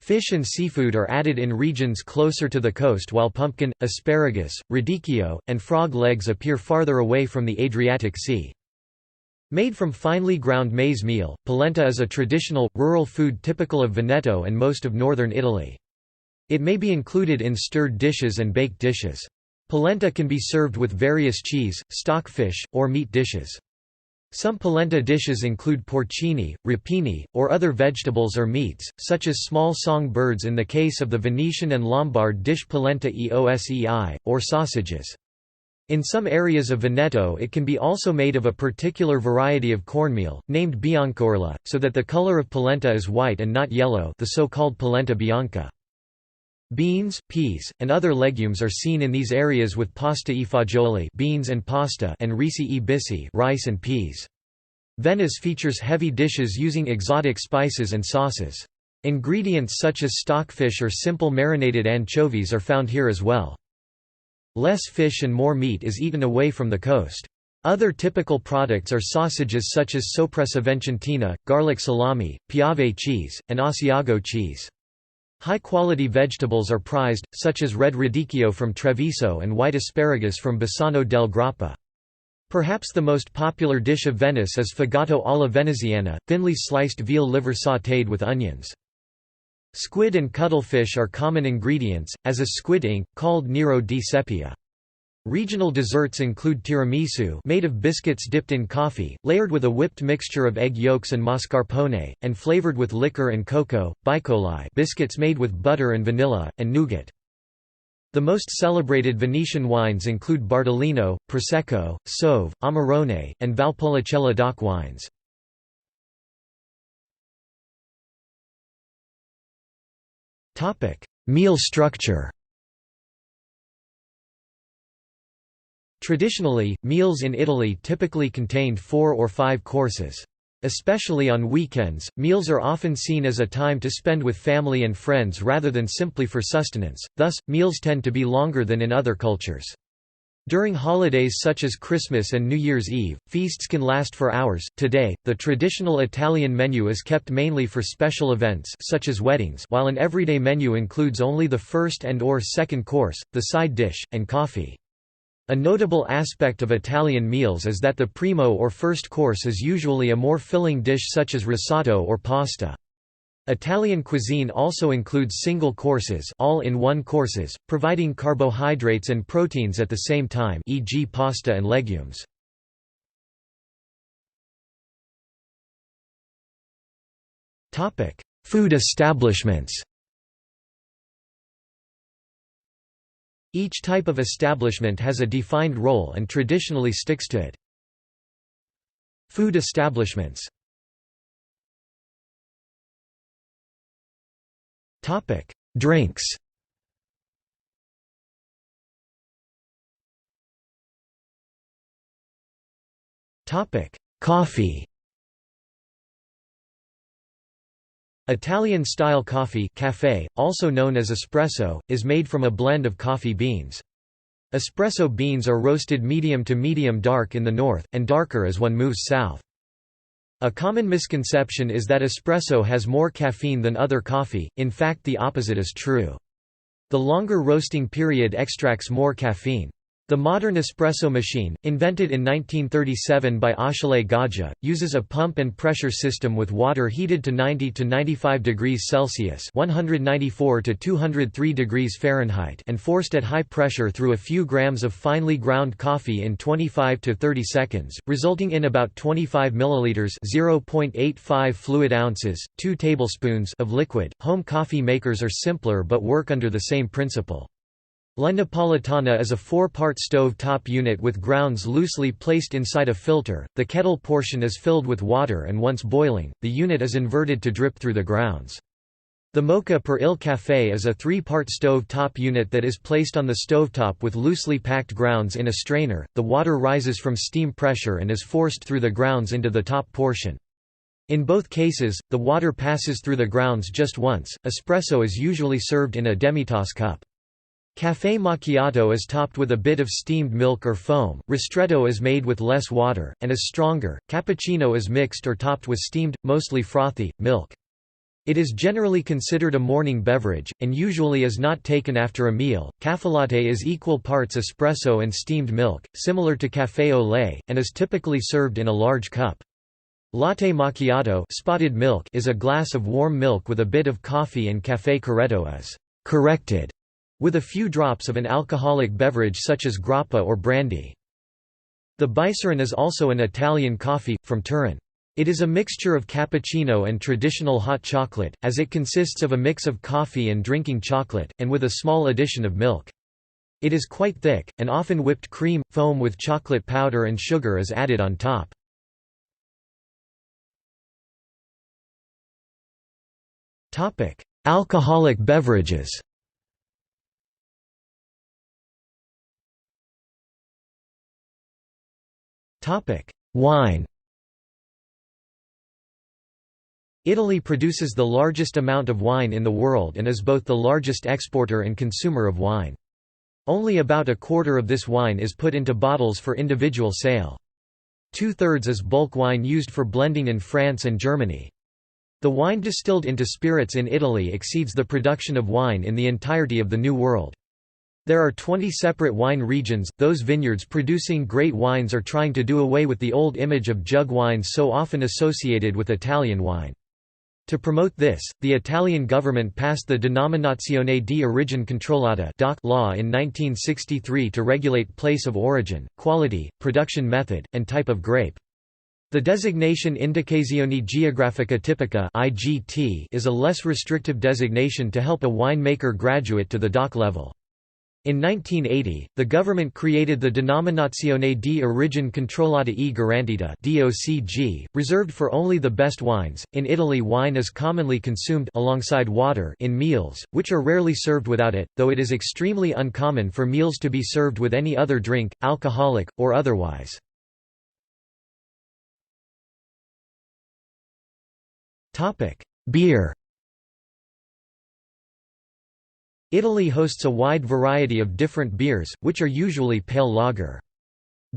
Fish and seafood are added in regions closer to the coast, while pumpkin, asparagus, radicchio, and frog legs appear farther away from the Adriatic Sea. Made from finely ground maize meal, polenta is a traditional, rural food typical of Veneto and most of northern Italy. It may be included in stirred dishes and baked dishes. Polenta can be served with various cheese, stockfish, or meat dishes. Some polenta dishes include porcini, rapini, or other vegetables or meats, such as small songbirds in the case of the Venetian and Lombard dish polenta eosei, or sausages. In some areas of Veneto it can be also made of a particular variety of cornmeal, named biancorla, so that the color of polenta is white and not yellow, the so-called polenta bianca. Beans, peas, and other legumes are seen in these areas with pasta e fagioli beans and pasta and risi e bisi rice and peas. Venice features heavy dishes using exotic spices and sauces. Ingredients such as stockfish or simple marinated anchovies are found here as well. Less fish and more meat is eaten away from the coast. Other typical products are sausages such as soppressa vicentina, garlic salami, piave cheese, and Asiago cheese. High-quality vegetables are prized, such as red radicchio from Treviso and white asparagus from Bassano del Grappa. Perhaps the most popular dish of Venice is fegato alla veneziana, thinly sliced veal liver sautéed with onions. Squid and cuttlefish are common ingredients, as is squid ink, called Nero di Seppia. Regional desserts include tiramisu, made of biscuits dipped in coffee, layered with a whipped mixture of egg yolks and mascarpone, and flavored with liquor and cocoa, bicoli, biscuits made with butter and vanilla, and nougat. The most celebrated Venetian wines include Bardolino, Prosecco, Sauve, Amarone, and Valpolicella DOC wines. Meal structure. Traditionally, meals in Italy typically contained 4 or 5 courses. Especially on weekends, meals are often seen as a time to spend with family and friends rather than simply for sustenance, thus, meals tend to be longer than in other cultures. During holidays such as Christmas and New Year's Eve, feasts can last for hours. Today, the traditional Italian menu is kept mainly for special events such as weddings, while an everyday menu includes only the first and/or second course, the side dish, and coffee. A notable aspect of Italian meals is that the primo or first course is usually a more filling dish such as risotto or pasta. Italian cuisine also includes single courses, all-in-one courses, providing carbohydrates and proteins at the same time, e.g. pasta and legumes. Topic: Food establishments. Each type of establishment has a defined role and traditionally sticks to it. Food establishments. Topic: Drinks. Topic: Coffee. Italian-style coffee café, also known as espresso, is made from a blend of coffee beans. Espresso beans are roasted medium to medium dark in the north, and darker as one moves south. A common misconception is that espresso has more caffeine than other coffee, in fact the opposite is true. The longer roasting period extracts more caffeine. The modern espresso machine, invented in 1937 by Achille Gaggia, uses a pump and pressure system with water heated to 90 to 95 degrees Celsius (194 to 203 degrees Fahrenheit) and forced at high pressure through a few grams of finely ground coffee in 25 to 30 seconds, resulting in about 25 milliliters (0.85 fluid ounces, 2 tablespoons) of liquid. Home coffee makers are simpler but work under the same principle. La Napolitana is a 4-part stove-top unit with grounds loosely placed inside a filter. The kettle portion is filled with water and once boiling, the unit is inverted to drip through the grounds. The Mocha per il Café is a 3-part stove-top unit that is placed on the stovetop with loosely packed grounds in a strainer. The water rises from steam pressure and is forced through the grounds into the top portion. In both cases, the water passes through the grounds just once. Espresso is usually served in a demitasse cup. Café macchiato is topped with a bit of steamed milk or foam, ristretto is made with less water, and is stronger, cappuccino is mixed or topped with steamed, mostly frothy, milk. It is generally considered a morning beverage, and usually is not taken after a meal. Caffelatte is equal parts espresso and steamed milk, similar to café au lait, and is typically served in a large cup. Latte macchiato spotted milk is a glass of warm milk with a bit of coffee, and café corretto is corrected with a few drops of an alcoholic beverage such as grappa or brandy. The Bicerin is also an Italian coffee, from Turin. It is a mixture of cappuccino and traditional hot chocolate, as it consists of a mix of coffee and drinking chocolate, and with a small addition of milk. It is quite thick, and often whipped cream, foam with chocolate powder and sugar is added on top. Alcoholic beverages. Wine. Italy produces the largest amount of wine in the world and is both the largest exporter and consumer of wine. Only about a quarter of this wine is put into bottles for individual sale. 2/3 is bulk wine used for blending in France and Germany. The wine distilled into spirits in Italy exceeds the production of wine in the entirety of the New World. There are 20 separate wine regions. Those vineyards producing great wines are trying to do away with the old image of jug wines so often associated with Italian wine. To promote this, the Italian government passed the Denominazione di Origine Controllata law in 1963 to regulate place of origin, quality, production method, and type of grape. The designation Indicazione Geografica Tipica is a less restrictive designation to help a winemaker graduate to the DOC level. In 1980, the government created the Denominazione di Origine Controllata e Garantita (DOCG), reserved for only the best wines. In Italy, wine is commonly consumed alongside water in meals, which are rarely served without it, though it is extremely uncommon for meals to be served with any other drink, alcoholic or otherwise. Topic: Beer. Italy hosts a wide variety of different beers, which are usually pale lager.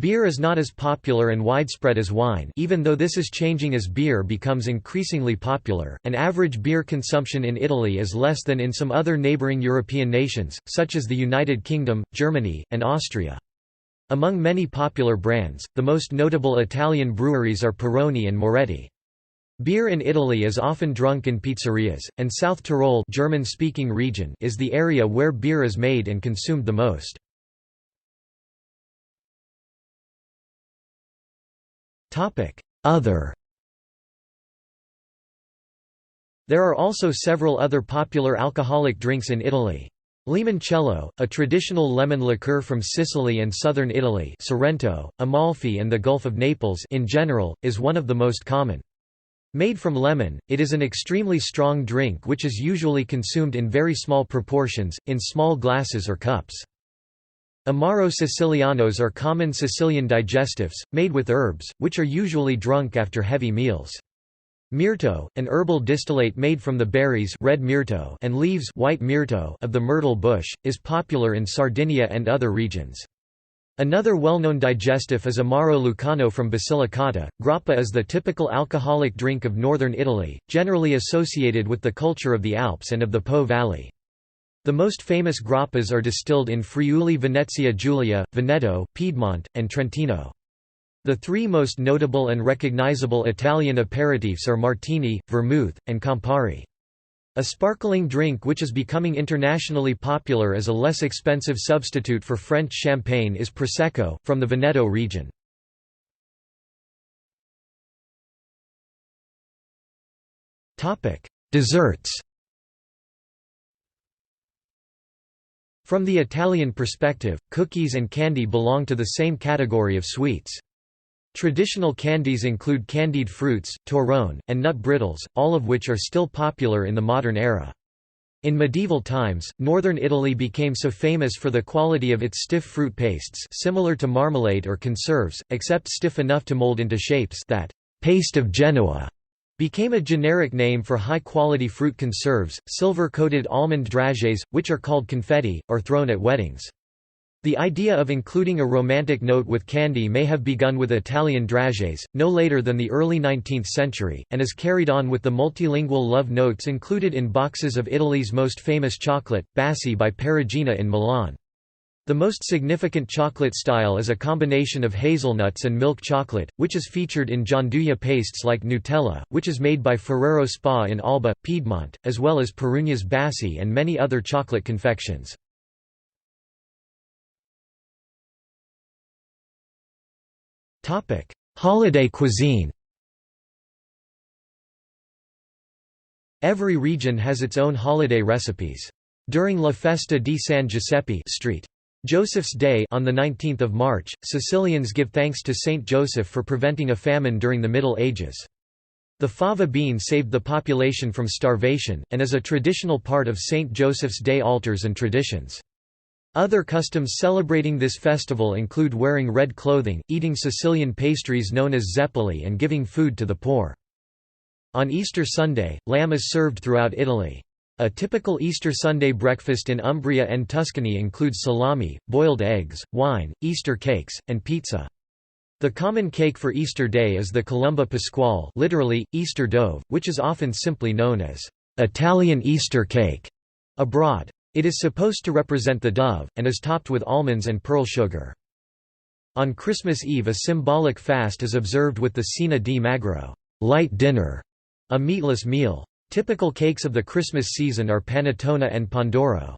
Beer is not as popular and widespread as wine, even though this is changing as beer becomes increasingly popular. An average beer consumption in Italy is less than in some other neighboring European nations, such as the United Kingdom, Germany, and Austria. Among many popular brands, the most notable Italian breweries are Peroni and Moretti. Beer in Italy is often drunk in pizzerias, and South Tyrol, German-speaking region, is the area where beer is made and consumed the most. Topic: Other. There are also several other popular alcoholic drinks in Italy. Limoncello, a traditional lemon liqueur from Sicily and southern Italy, Sorrento, Amalfi and the Gulf of Naples in general, is one of the most common. Made from lemon, it is an extremely strong drink which is usually consumed in very small proportions, in small glasses or cups. Amaro Sicilianos are common Sicilian digestives, made with herbs, which are usually drunk after heavy meals. Mirto, an herbal distillate made from the berries red myrto and leaves white myrto of the myrtle bush, is popular in Sardinia and other regions. Another well-known digestif is Amaro Lucano from Basilicata. Grappa is the typical alcoholic drink of northern Italy, generally associated with the culture of the Alps and of the Po Valley. The most famous grappas are distilled in Friuli Venezia Giulia, Veneto, Piedmont, and Trentino. The three most notable and recognizable Italian aperitifs are Martini, Vermouth, and Campari. A sparkling drink which is becoming internationally popular as a less expensive substitute for French champagne is Prosecco, from the Veneto region. Desserts. From the Italian perspective, cookies and candy belong to the same category of sweets. Traditional candies include candied fruits, torrone, and nut brittles, all of which are still popular in the modern era. In medieval times, northern Italy became so famous for the quality of its stiff fruit pastes similar to marmalade or conserves, except stiff enough to mold into shapes that «paste of Genoa» became a generic name for high-quality fruit conserves. Silver-coated almond dragées, which are called confetti, are thrown at weddings. The idea of including a romantic note with candy may have begun with Italian dragées, no later than the early 19th century, and is carried on with the multilingual love notes included in boxes of Italy's most famous chocolate, Bassi by Perugina in Milan. The most significant chocolate style is a combination of hazelnuts and milk chocolate, which is featured in gianduja pastes like Nutella, which is made by Ferrero Spa in Alba, Piedmont, as well as Perugna's Bassi and many other chocolate confections. Holiday cuisine. Every region has its own holiday recipes. During La Festa di San Giuseppe St. Joseph's Day on the 19th of March, Sicilians give thanks to Saint Joseph for preventing a famine during the Middle Ages. The fava bean saved the population from starvation, and is a traditional part of Saint Joseph's Day altars and traditions. Other customs celebrating this festival include wearing red clothing, eating Sicilian pastries known as zeppoli and giving food to the poor. On Easter Sunday, lamb is served throughout Italy. A typical Easter Sunday breakfast in Umbria and Tuscany includes salami, boiled eggs, wine, Easter cakes, and pizza. The common cake for Easter Day is the Colomba Pasquale, literally, Easter dove, which is often simply known as Italian Easter cake abroad. It is supposed to represent the dove, and is topped with almonds and pearl sugar. On Christmas Eve a symbolic fast is observed with the Cena di Magro light dinner, a meatless meal. Typical cakes of the Christmas season are panettone and pandoro.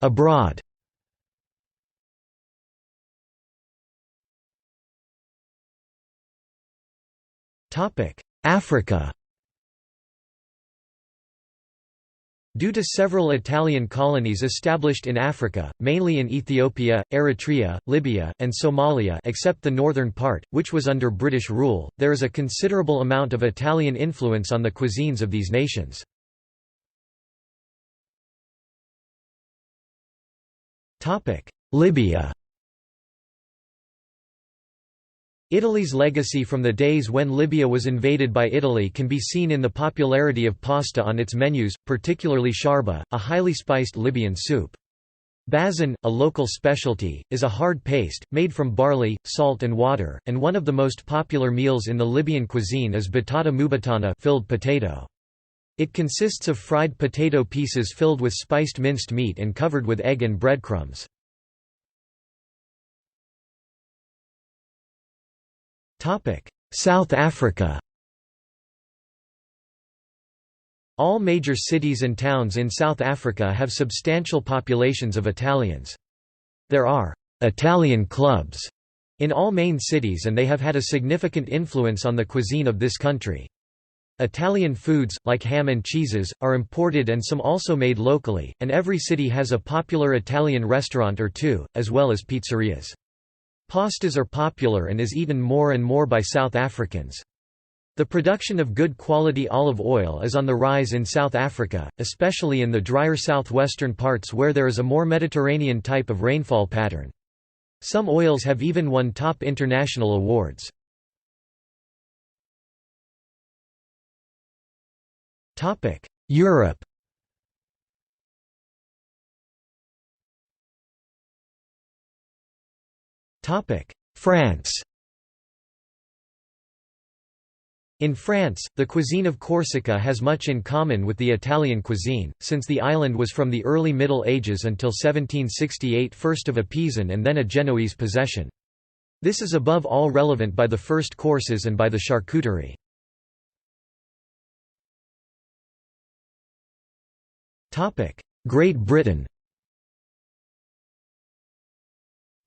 Abroad. Africa. Due to several Italian colonies established in Africa, mainly in Ethiopia, Eritrea, Libya, and Somalia except the northern part, which was under British rule, there is a considerable amount of Italian influence on the cuisines of these nations. Libya. Italy's legacy from the days when Libya was invaded by Italy can be seen in the popularity of pasta on its menus, particularly sharba, a highly spiced Libyan soup. Bazin, a local specialty, is a hard paste, made from barley, salt and water, and one of the most popular meals in the Libyan cuisine is batata mubatana, filled potato. It consists of fried potato pieces filled with spiced minced meat and covered with egg and breadcrumbs. South Africa. All major cities and towns in South Africa have substantial populations of Italians. There are Italian clubs in all main cities, and they have had a significant influence on the cuisine of this country. Italian foods, like ham and cheeses, are imported and some also made locally, and every city has a popular Italian restaurant or two, as well as pizzerias. Pastas are popular and is eaten more and more by South Africans. The production of good quality olive oil is on the rise in South Africa, especially in the drier southwestern parts where there is a more Mediterranean type of rainfall pattern. Some oils have even won top international awards. Europe. France. In France, the cuisine of Corsica has much in common with the Italian cuisine, since the island was from the early Middle Ages until 1768 first of a Pisan and then a Genoese possession. This is above all relevant by the first courses and by the charcuterie. Great Britain.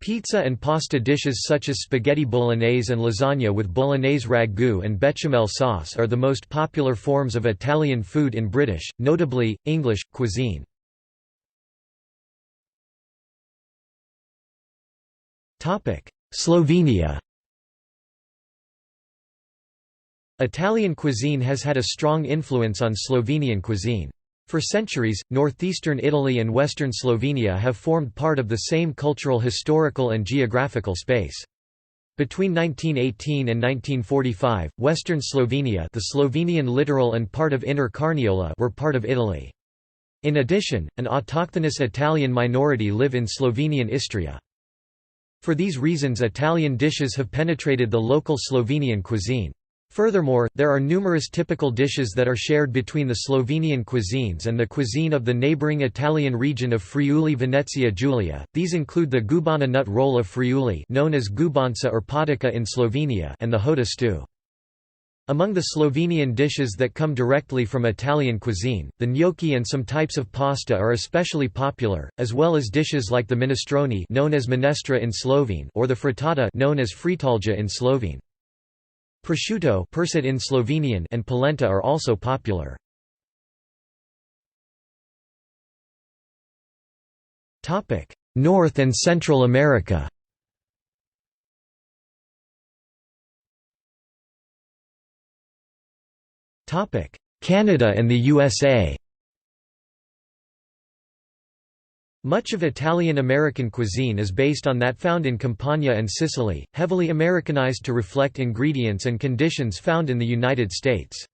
Pizza and pasta dishes such as spaghetti bolognese and lasagna with bolognese ragu and bechamel sauce are the most popular forms of Italian food in British, notably, English, cuisine. Slovenia. Italian cuisine has had a strong influence on Slovenian cuisine. For centuries, northeastern Italy and western Slovenia have formed part of the same cultural, historical and geographical space. Between 1918 and 1945, western Slovenia, the Slovenian littoral and part of Inner Carniola, were part of Italy. In addition, an autochthonous Italian minority live in Slovenian Istria. For these reasons, Italian dishes have penetrated the local Slovenian cuisine. Furthermore, there are numerous typical dishes that are shared between the Slovenian cuisines and the cuisine of the neighbouring Italian region of Friuli-Venezia Giulia. These include the gubana nut roll of Friuli, known as gubanca or patika in Slovenia, and the hota stew. Among the Slovenian dishes that come directly from Italian cuisine, the gnocchi and some types of pasta are especially popular, as well as dishes like the minestrone, known as minestra in Slovene, or the frittata, known as fritalja in Slovene. Prosciutto in Slovenian and polenta are also popular. North and Central America. Canada and the USA. Much of Italian-American cuisine is based on that found in Campania and Sicily, heavily Americanized to reflect ingredients and conditions found in the United States.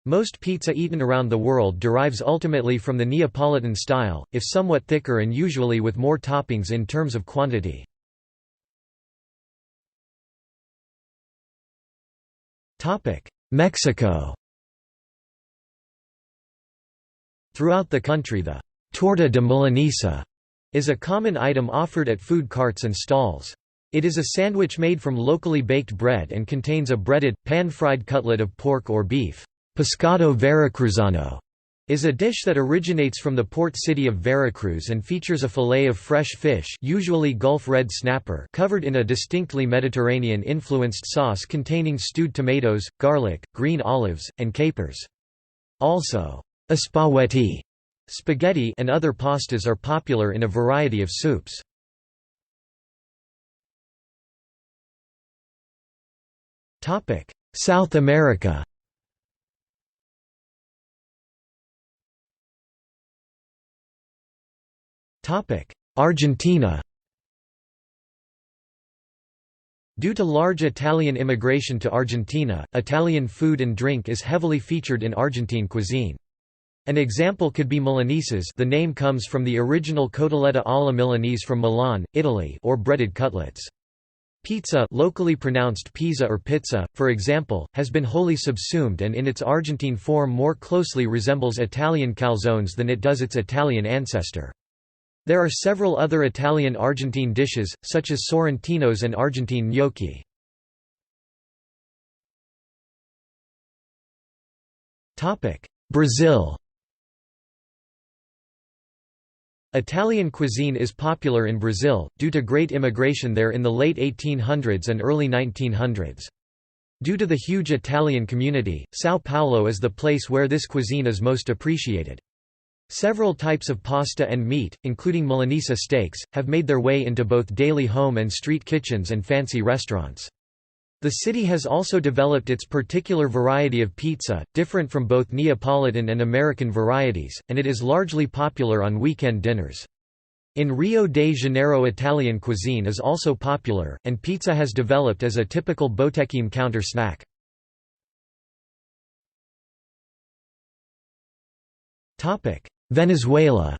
Most pizza eaten around the world derives ultimately from the Neapolitan style, if somewhat thicker and usually with more toppings in terms of quantity. Mexico. Throughout the country, the torta de milanesa is a common item offered at food carts and stalls. It is a sandwich made from locally baked bread and contains a breaded, pan-fried cutlet of pork or beef. Pescado veracruzano is a dish that originates from the port city of Veracruz and features a fillet of fresh fish, usually Gulf red snapper, covered in a distinctly Mediterranean-influenced sauce containing stewed tomatoes, garlic, green olives, and capers. Also, espagueti, spaghetti, and other pastas are popular in a variety of soups. South America. Argentina. Due to large Italian immigration to Argentina, Italian food and drink is heavily featured in Argentine cuisine. An example could be Milanesas. The name comes from the original cotoletta alla Milanese from Milan, Italy, or breaded cutlets. Pizza, locally pronounced pizza or pizza, for example, has been wholly subsumed and in its Argentine form more closely resembles Italian calzones than it does its Italian ancestor. There are several other Italian-Argentine dishes, such as sorrentinos and Argentine gnocchi. Brazil. Italian cuisine is popular in Brazil, due to great immigration there in the late 1800s and early 1900s. Due to the huge Italian community, São Paulo is the place where this cuisine is most appreciated. Several types of pasta and meat, including Milanesa steaks, have made their way into both daily home and street kitchens and fancy restaurants. The city has also developed its particular variety of pizza, different from both Neapolitan and American varieties, and it is largely popular on weekend dinners. In Rio de Janeiro, Italian cuisine is also popular, and pizza has developed as a typical botequim counter snack. Venezuela.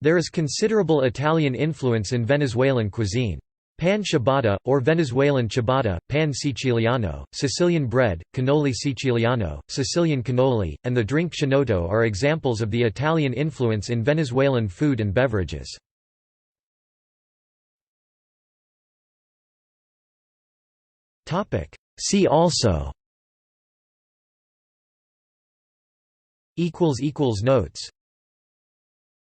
There is considerable Italian influence in Venezuelan cuisine. Pan ciabatta, or Venezuelan ciabatta, pan siciliano, Sicilian bread, cannoli siciliano, Sicilian cannoli, and the drink chinotto are examples of the Italian influence in Venezuelan food and beverages. See also Notes